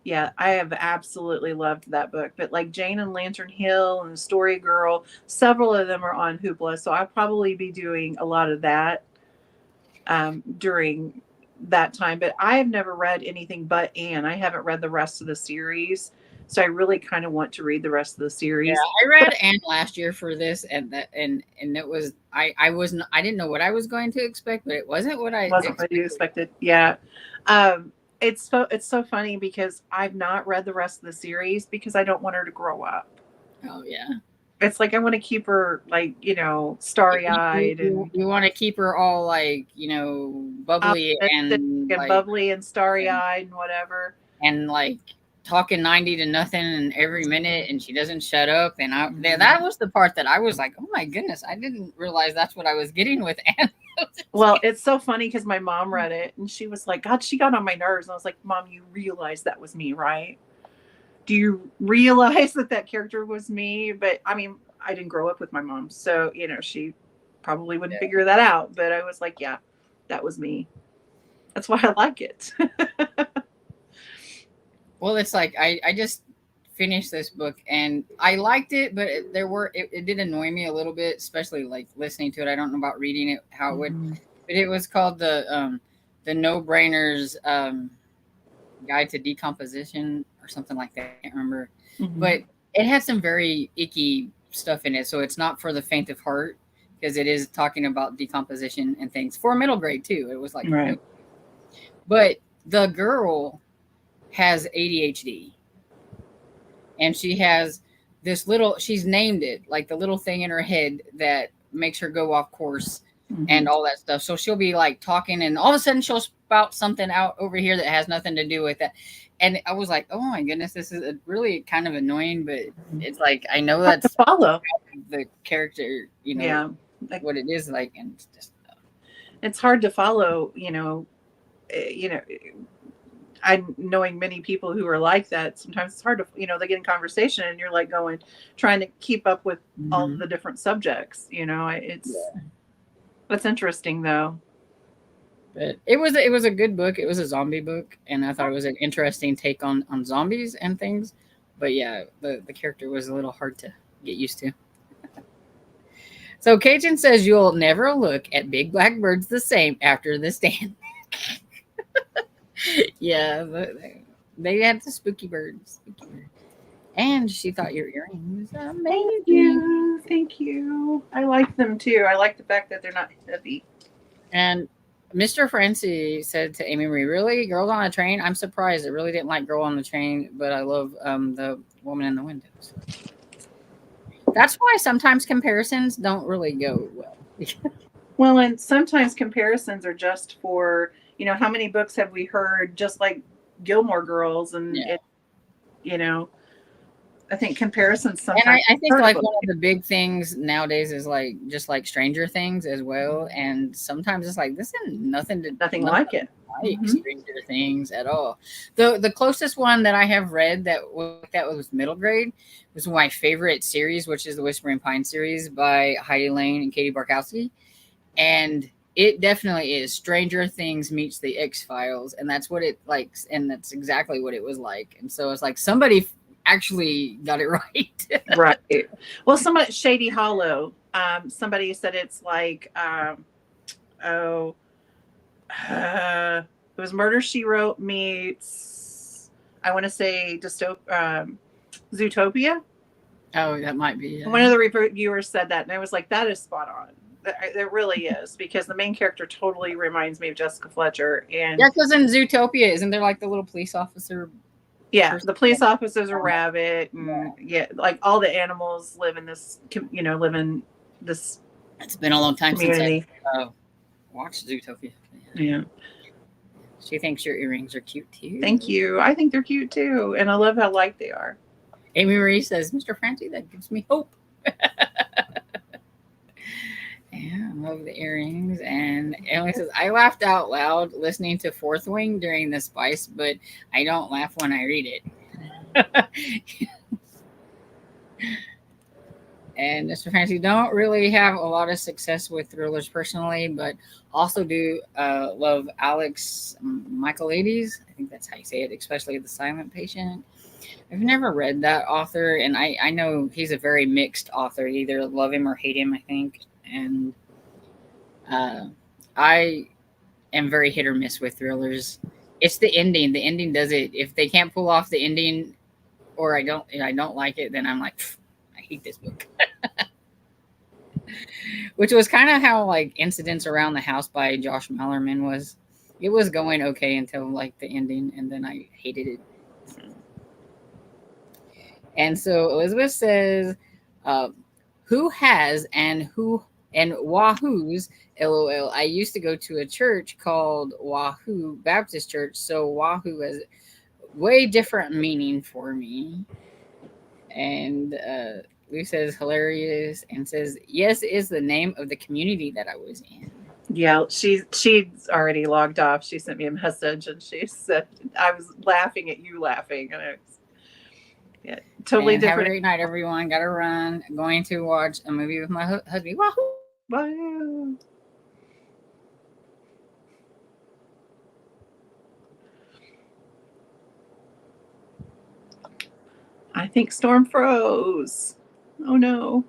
Yeah, I have absolutely loved that book. But like Jane and Lantern Hill and Story Girl, several of them are on Hoopla. So I'll probably be doing a lot of that during that time. But I have never read anything but Anne. I haven't read the rest of the series. So I really kind of want to read the rest of the series. Yeah, I read Anne last year for this, and it was I didn't know what I was going to expect, but it wasn't what I expected. Yeah, it's so funny because I've not read the rest of the series because I don't want her to grow up. Oh yeah, it's like I want to keep her like starry eyed, and you want to keep her all like bubbly and bubbly and starry eyed and whatever, and like talking 90 to nothing and every minute, and she doesn't shut up. And that was the part that I was like, oh my goodness, I didn't realize that's what I was getting with Anne. Well, it's so funny because my mom read it and she was like, God, she got on my nerves. And I was like, Mom, you realize that was me, right? do you realize that that character was me? But I mean, I didn't grow up with my mom, so she probably wouldn't figure that out. But I was like, yeah, that was me. That's why I like it. Well, it's like I just finished this book and I liked it, but it did annoy me a little bit, especially like listening to it. I don't know about reading it how it would, but it was called the No Brainers Guide to Decomposition or something like that. I can't remember, but it had some very icky stuff in it, so it's not for the faint of heart because it is talking about decomposition and things for middle grade too. It was like, right. But the girl has ADHD. And she has this little, she's named it, like the little thing in her head that makes her go off course and all that stuff. So she'll be like talking and all of a sudden she'll spout something out over here that has nothing to do with that. And I was like, oh my goodness, this is really kind of annoying, but it's like, I know that's follow the character, like what it is like. And it's just, it's hard to follow, I knowing many people who are like that. Sometimes it's hard to, they get in conversation and you're like trying to keep up with all the different subjects. That's interesting though. But it was a good book. It was a zombie book, and I thought it was an interesting take on zombies and things. But yeah, the character was a little hard to get used to. So Cajun says you'll never look at big black birds the same after the stand. Yeah, they had the spooky birds. And she thought your earring was amazing. Thank you. I like them too. I like the fact that they're not heavy. And Mr. Francie said to Amy Marie, really? Girls on a Train? I'm surprised. I really didn't like Girl on the Train, but I love the Woman in the Windows. That's why sometimes comparisons don't really go well. Well, and sometimes comparisons are just for, how many books have we heard just like Gilmore Girls? And, I think comparisons sometimes. And I think like one of the big things nowadays is like just like Stranger Things as well. And sometimes it's like, this is nothing like it. Like Stranger Things at all. The closest one that I have read that was middle grade was my favorite series, which is the Whispering Pine series by Heidi Lane and Katie Barkowski. And it definitely is Stranger Things meets the X-Files, and that's what it likes, and that's exactly what it was like. And so it's like somebody actually got it right. Right. Well, Shady Hollow. Somebody said it's like it was Murder, She Wrote meets, I want to say Zootopia. Oh, that might be. Yeah. One of the reviewers said that, and I was like, that is spot on. It really is, because the main character totally reminds me of Jessica Fletcher. And yeah, because in Zootopia, isn't there like the little police officer? Yeah, the police officer's a rabbit, and like all the animals live in this, live in this. It's been a long time community. Since I watched Zootopia. Yeah. She thinks your earrings are cute too. Thank you. I think they're cute too, and I love how light they are. Amy Marie says, "Mr. Francie, that gives me hope." Yeah, I love the earrings. And Emily says, I laughed out loud listening to Fourth Wing during the Spice, but I don't laugh when I read it. And Mr. Fancy, don't really have a lot of success with thrillers personally, but also do love Alex Michaelides. I think that's how you say it, especially The Silent Patient. I've never read that author, and I know he's a very mixed author. You either love him or hate him, I think. And I am very hit or miss with thrillers. It's the ending. The ending does it. If they can't pull off the ending, or I don't like it, then I'm like, I hate this book. Which was kind of how like Incidents Around the House by Josh Malerman was. It was going okay until like the ending, and then I hated it. And so Elizabeth says, who has and Wahoo's, LOL. I used to go to a church called Wahoo Baptist Church, so Wahoo has way different meaning for me. And Lou says hilarious and says, yes, is the name of the community that I was in. Yeah, she's already logged off. She sent me a message and she said, I was laughing at you laughing. And Yeah, totally And have a different. great night, everyone. Gotta run. Going to watch a movie with my husband. Wahoo! Bye. I think Storm froze. Oh no.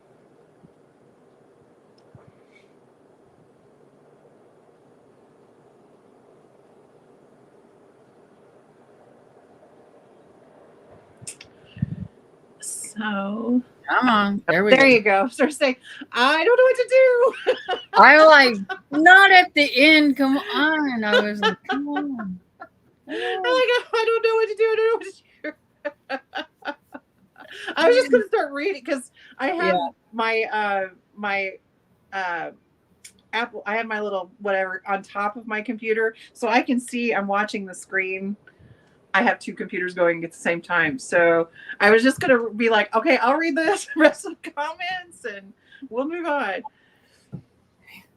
So Come on. There we there go. you go. So say, I don't know what to do. I'm like, not at the end. Come on. I was like, come on. I'm like, I don't know what to do. I don't know what to do. I was just gonna start reading because I have my Apple. I have my little whatever on top of my computer, so I can see I'm watching the screen. I have two computers going at the same time, so I was just gonna be like, okay, I'll read the rest of the comments and we'll move on.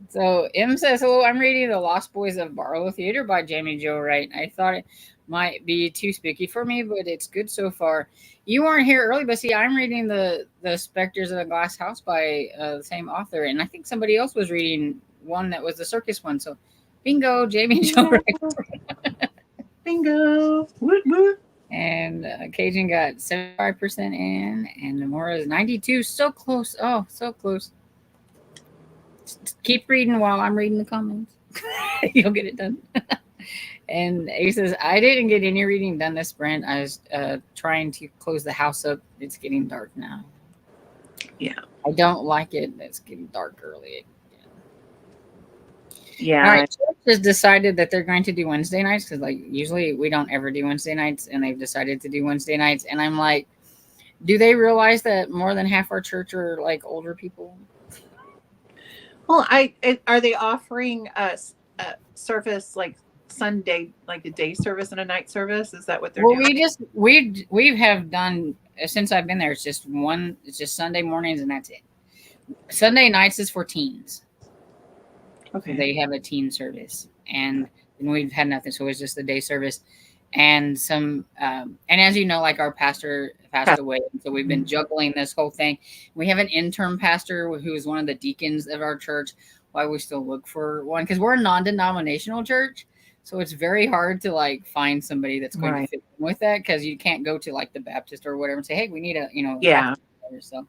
So M says, hello, I'm reading The Lost Boys of Barlow Theater by Jamie Jo Wright. I thought it might be too spooky for me, but it's good so far. You weren't here early, but see, I'm reading the Spectres of the Glass House by the same author, and I think somebody else was reading one that was the circus one. So bingo, Jamie Jo Wright. Bingo. Woot woot. And Cajun got 75% in, and Namora is 92. So close. Oh, so close. Keep reading while I'm reading the comments. You'll get it done. And he says, I didn't get any reading done this sprint. I was trying to close the house up. It's getting dark now. Yeah. I don't like it. It's getting dark early. Yeah. All right. Church has decided that they're going to do Wednesday nights because, like, usually we don't ever do Wednesday nights, and they've decided to do Wednesday nights. And I'm like, do they realize that more than half our church are like older people? Well, are they offering us a service like Sunday, like a day service and a night service? Is that what they're doing? We have done since I've been there. It's just Sunday mornings and that's it. Sunday nights is for teens. Okay. They have a teen service, and we've had nothing, so it's just the day service. And some, and as you know, like our pastor passed away, so we've been juggling this whole thing. We have an interim pastor who is one of the deacons of our church. Why we still look for one because we're a non-denominational church, so it's very hard to like find somebody that's going to fit in with that because you can't go to like the Baptist or whatever and say, hey, we need a so.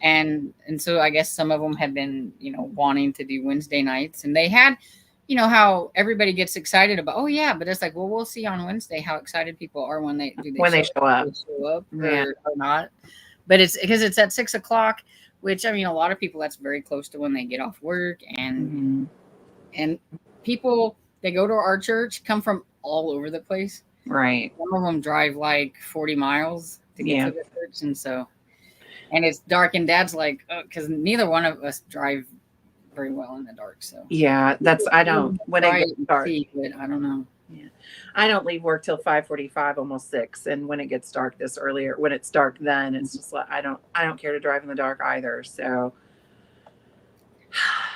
And so I guess some of them have been wanting to do Wednesday nights, and they had. You know how everybody gets excited about, oh yeah, but it's like, well, we'll see on Wednesday how excited people are when they show up or not. But it's because it's at 6 o'clock, which I mean, a lot of people that's very close to when they get off work, and and people that go to our church come from all over the place. Right. Some of them drive like 40 miles to get to the church, and it's dark. And Dad's like, because neither one of us drive very well in the dark, so I don't when it gets dark. But I don't know. Yeah, I don't leave work till 5:45, almost 6, and when it gets dark when it's dark, then it's just like I don't care to drive in the dark either. So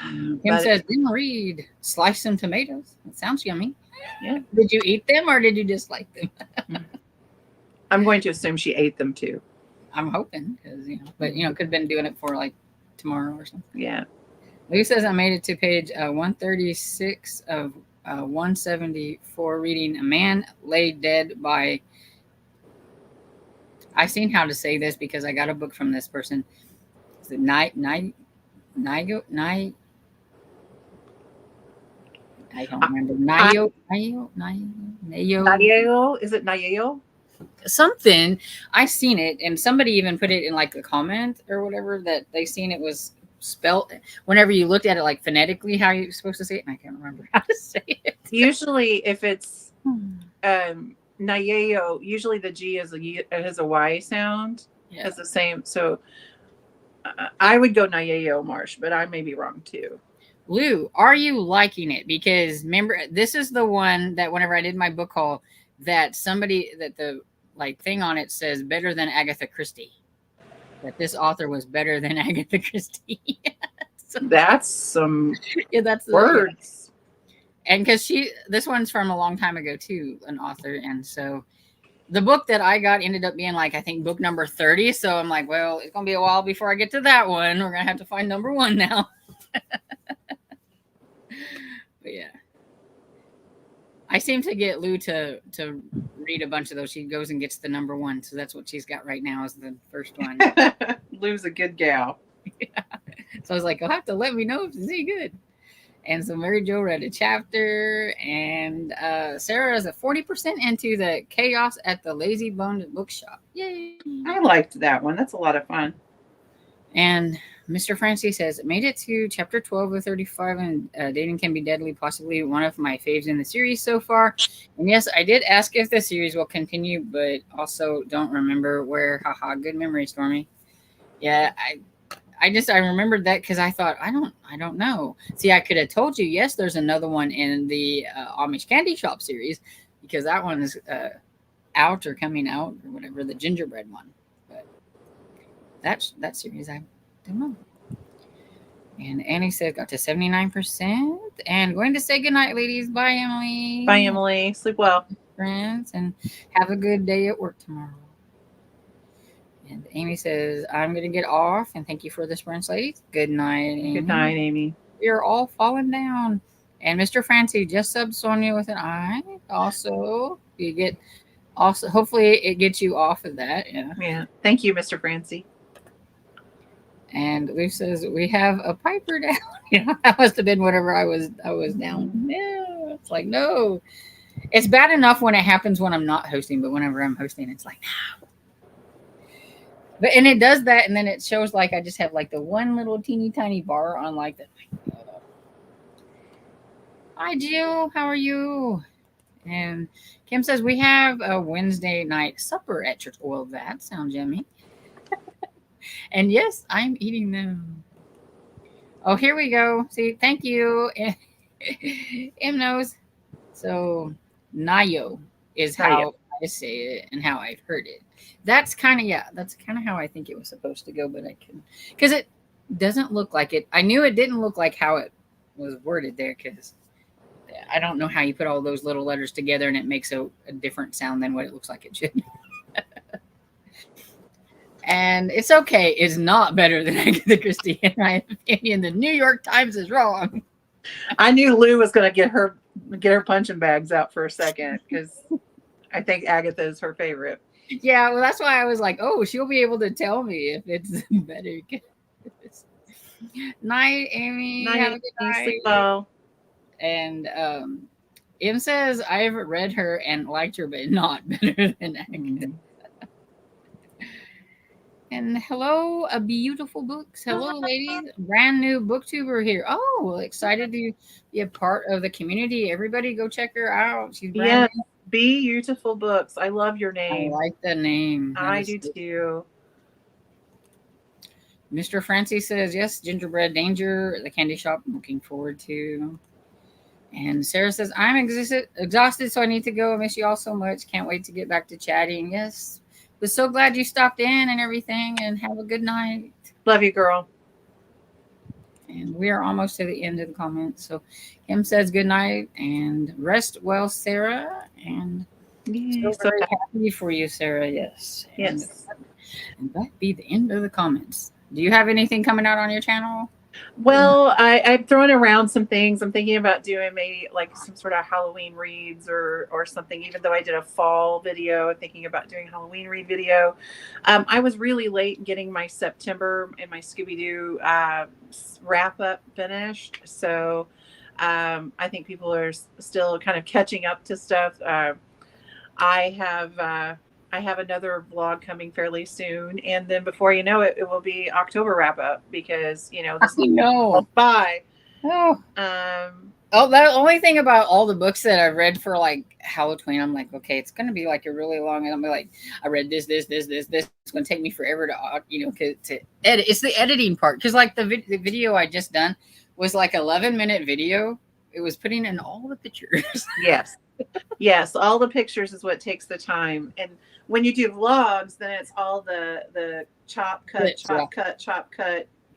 Kim says, didn't read. Slice some tomatoes. It sounds yummy. Yeah. Did you eat them or did you just like them? I'm going to assume she ate them too. I'm hoping because but could have been doing it for like tomorrow or something. Yeah. Lou says I made it to page 136 of 174 reading A Man Lay Dead by. I've seen how to say this because I got a book from this person. Is it Nigo? I don't remember. Nayo? Is it Nayo? Something. I've seen it, and somebody even put it in like the comment or whatever that they seen it was spelled whenever you looked at it like phonetically how you're supposed to say it, and I can't remember how to say it. Usually if it's Nayo, usually the G has a Y sound. Yeah. Has the same, so I would go Nayo Marsh, but I may be wrong too. Lou, are you liking it? Because remember, this is the one that whenever I did my book haul, that the like thing on it says better than Agatha Christie. That this author was better than Agatha Christie. So, that's some that's words. And because this one's from a long time ago too, an author, and so the book that I got ended up being like, I think book number 30. So I'm like, well, it's going to be a while before I get to that one. We're going to have to find number 1 now. But yeah. I seem to get Lou to read a bunch of those. She goes and gets the number 1. So that's what she's got right now is the first one. Lou's a good gal. Yeah. So I was like, you'll have to let me know if it's any good. And so Mary Jo read a chapter, and Sarah is at 40% into the Chaos at the Lazy Bone Bookshop. Yay! I liked that one. That's a lot of fun. And Mr. Francie says, made it to chapter 12 of 35, and Dating Can Be Deadly, possibly one of my faves in the series so far. And yes, I did ask if the series will continue, but also don't remember where. Haha, good memory, Stormy. Yeah, I remembered that because I thought, I don't know. See, I could have told you, yes, there's another one in the Amish Candy Shop series, because that one is out or coming out or whatever, the gingerbread one. But that series, I don't know. And Annie said got to 79%. And going to say goodnight, ladies. Bye, Emily. Bye, Emily. Sleep well. Friends, and have a good day at work tomorrow. And Amy says, I'm going to get off, and thank you for the sprints, ladies. Good night, Amy. Good night, Amy. We are all falling down. And Mr. Francie just subbed Sonia with an I. Also, you get, hopefully it gets you off of that. Yeah. Yeah. Thank you, Mr. Francie. And Leaf says, we have a Piper down. You know, that must have been whatever I was down. No, it's like, no. It's bad enough when it happens when I'm not hosting, but whenever I'm hosting, it's like, no. But and it does that, and then it shows like I just have like the one little teeny tiny bar on like the. Hi Jill, how are you? And Kim says we have a Wednesday night supper at church. Well, that sounds yummy. And yes, I'm eating them. Oh, here we go. See, thank you. M knows. So Nayo is how I say it and how I've heard it. That's kind of how I think it was supposed to go, but I couldn't, because it doesn't look like it. I knew it didn't look like how it was worded there, because I don't know how you put all those little letters together and it makes a different sound than what it looks like it should. And it's okay. It's not better than Agatha Christie. In my opinion, the New York Times is wrong. I knew Lou was going to get her punching bags out for a second, because I think Agatha is her favorite. Yeah, well, that's why I was like, oh, she'll be able to tell me if it's better. Night, Amy. Night, have a good night. sleep well. And Em says, I've read her and liked her, but not better than Agatha. And hello, a beautiful books. Hello, ladies. Brand new booktuber here. Oh, well, excited to be a part of the community. Everybody go check her out. She's brand new. Beautiful books. I love your name. I like the name. I do too. Mr. Francie says, yes, Gingerbread Danger, the candy shop. I'm looking forward to. And Sarah says, I'm exhausted, so I need to go. I miss you all so much. Can't wait to get back to chatting. Yes. Was so glad you stopped in and everything, and have a good night. Love you, girl. And we are almost to the end of the comments. So Kim says good night and rest well, Sarah. And so very happy for you, Sarah. Yes. Yes. And that be the end of the comments. Do you have anything coming out on your channel? Well, I'm throwing around some things. I'm thinking about doing maybe like some sort of Halloween reads or something, even though I did a fall video. I'm thinking about doing a Halloween read video. I was really late in getting my September and my Scooby-Doo wrap up finished. So I think people are still kind of catching up to stuff. I have another vlog coming fairly soon, and then before you know it, it will be October wrap up, because this by. Oh. The only thing about all the books that I've read for like Halloween, I'm like, okay, it's gonna be like a really long, and I'm like, I read this. It's gonna take me forever to to edit. It's the editing part, because like the video I just done was like 11-minute video. It was putting in all the pictures. Yes, all the pictures is what takes the time. And when you do vlogs, then it's all the chop cut,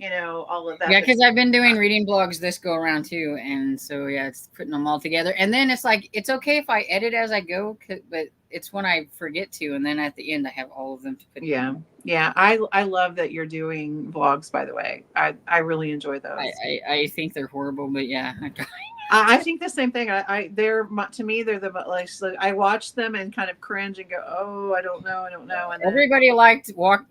all of that. Yeah, because I've been doing reading blogs this go around too, and so yeah, it's putting them all together. And then it's like it's okay if I edit as I go, but it's when I forget to, and then at the end I have all of them to put. Yeah, yeah. I love that you're doing vlogs. By the way, I really enjoy those. I think they're horrible, but yeah, I try. I think the same thing. They're to me they're the like I watch them and kind of cringe and go, oh, I don't know. And then, everybody liked walk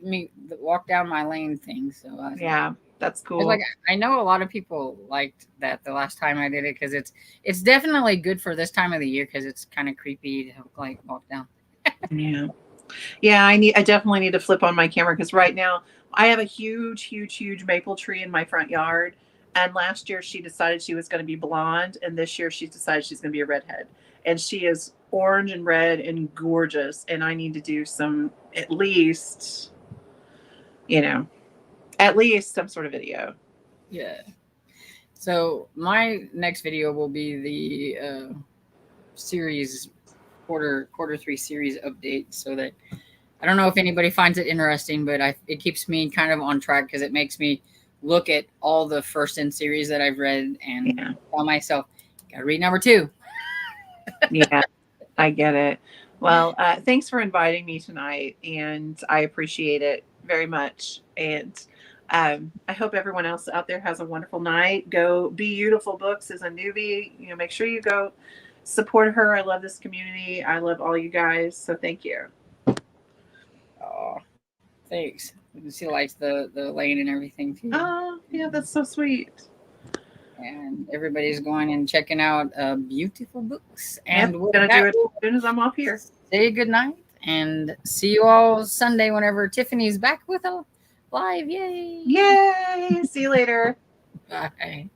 down my lane thing. So yeah, that's cool. Like I know a lot of people liked that the last time I did it because it's definitely good for this time of the year because it's kind of creepy to like walk down. Yeah. I definitely need to flip on my camera because right now I have a huge maple tree in my front yard. And last year she decided she was going to be blonde, and this year she's decided she's going to be a redhead. And she is orange and red and gorgeous. And I need to do some at least some sort of video. Yeah. So my next video will be the series quarter 3 series update, so that I don't know if anybody finds it interesting, but it keeps me kind of on track because it makes me look at all the first in series that I've read and tell myself, gotta read number 2. Yeah, I get it. Well, thanks for inviting me tonight, and I appreciate it very much. And I hope everyone else out there has a wonderful night. Go Be Beautiful Books is a newbie. Make sure you go support her. I love this community. I love all you guys. So thank you. Oh, thanks. You can see like the lane and everything too. Oh, yeah, that's so sweet. And everybody's going and checking out Beautiful Books. And we're gonna do it as soon as I'm off here. Say good night and see you all Sunday whenever Tiffany's back with a live. Yay! Yay! See you later. Bye.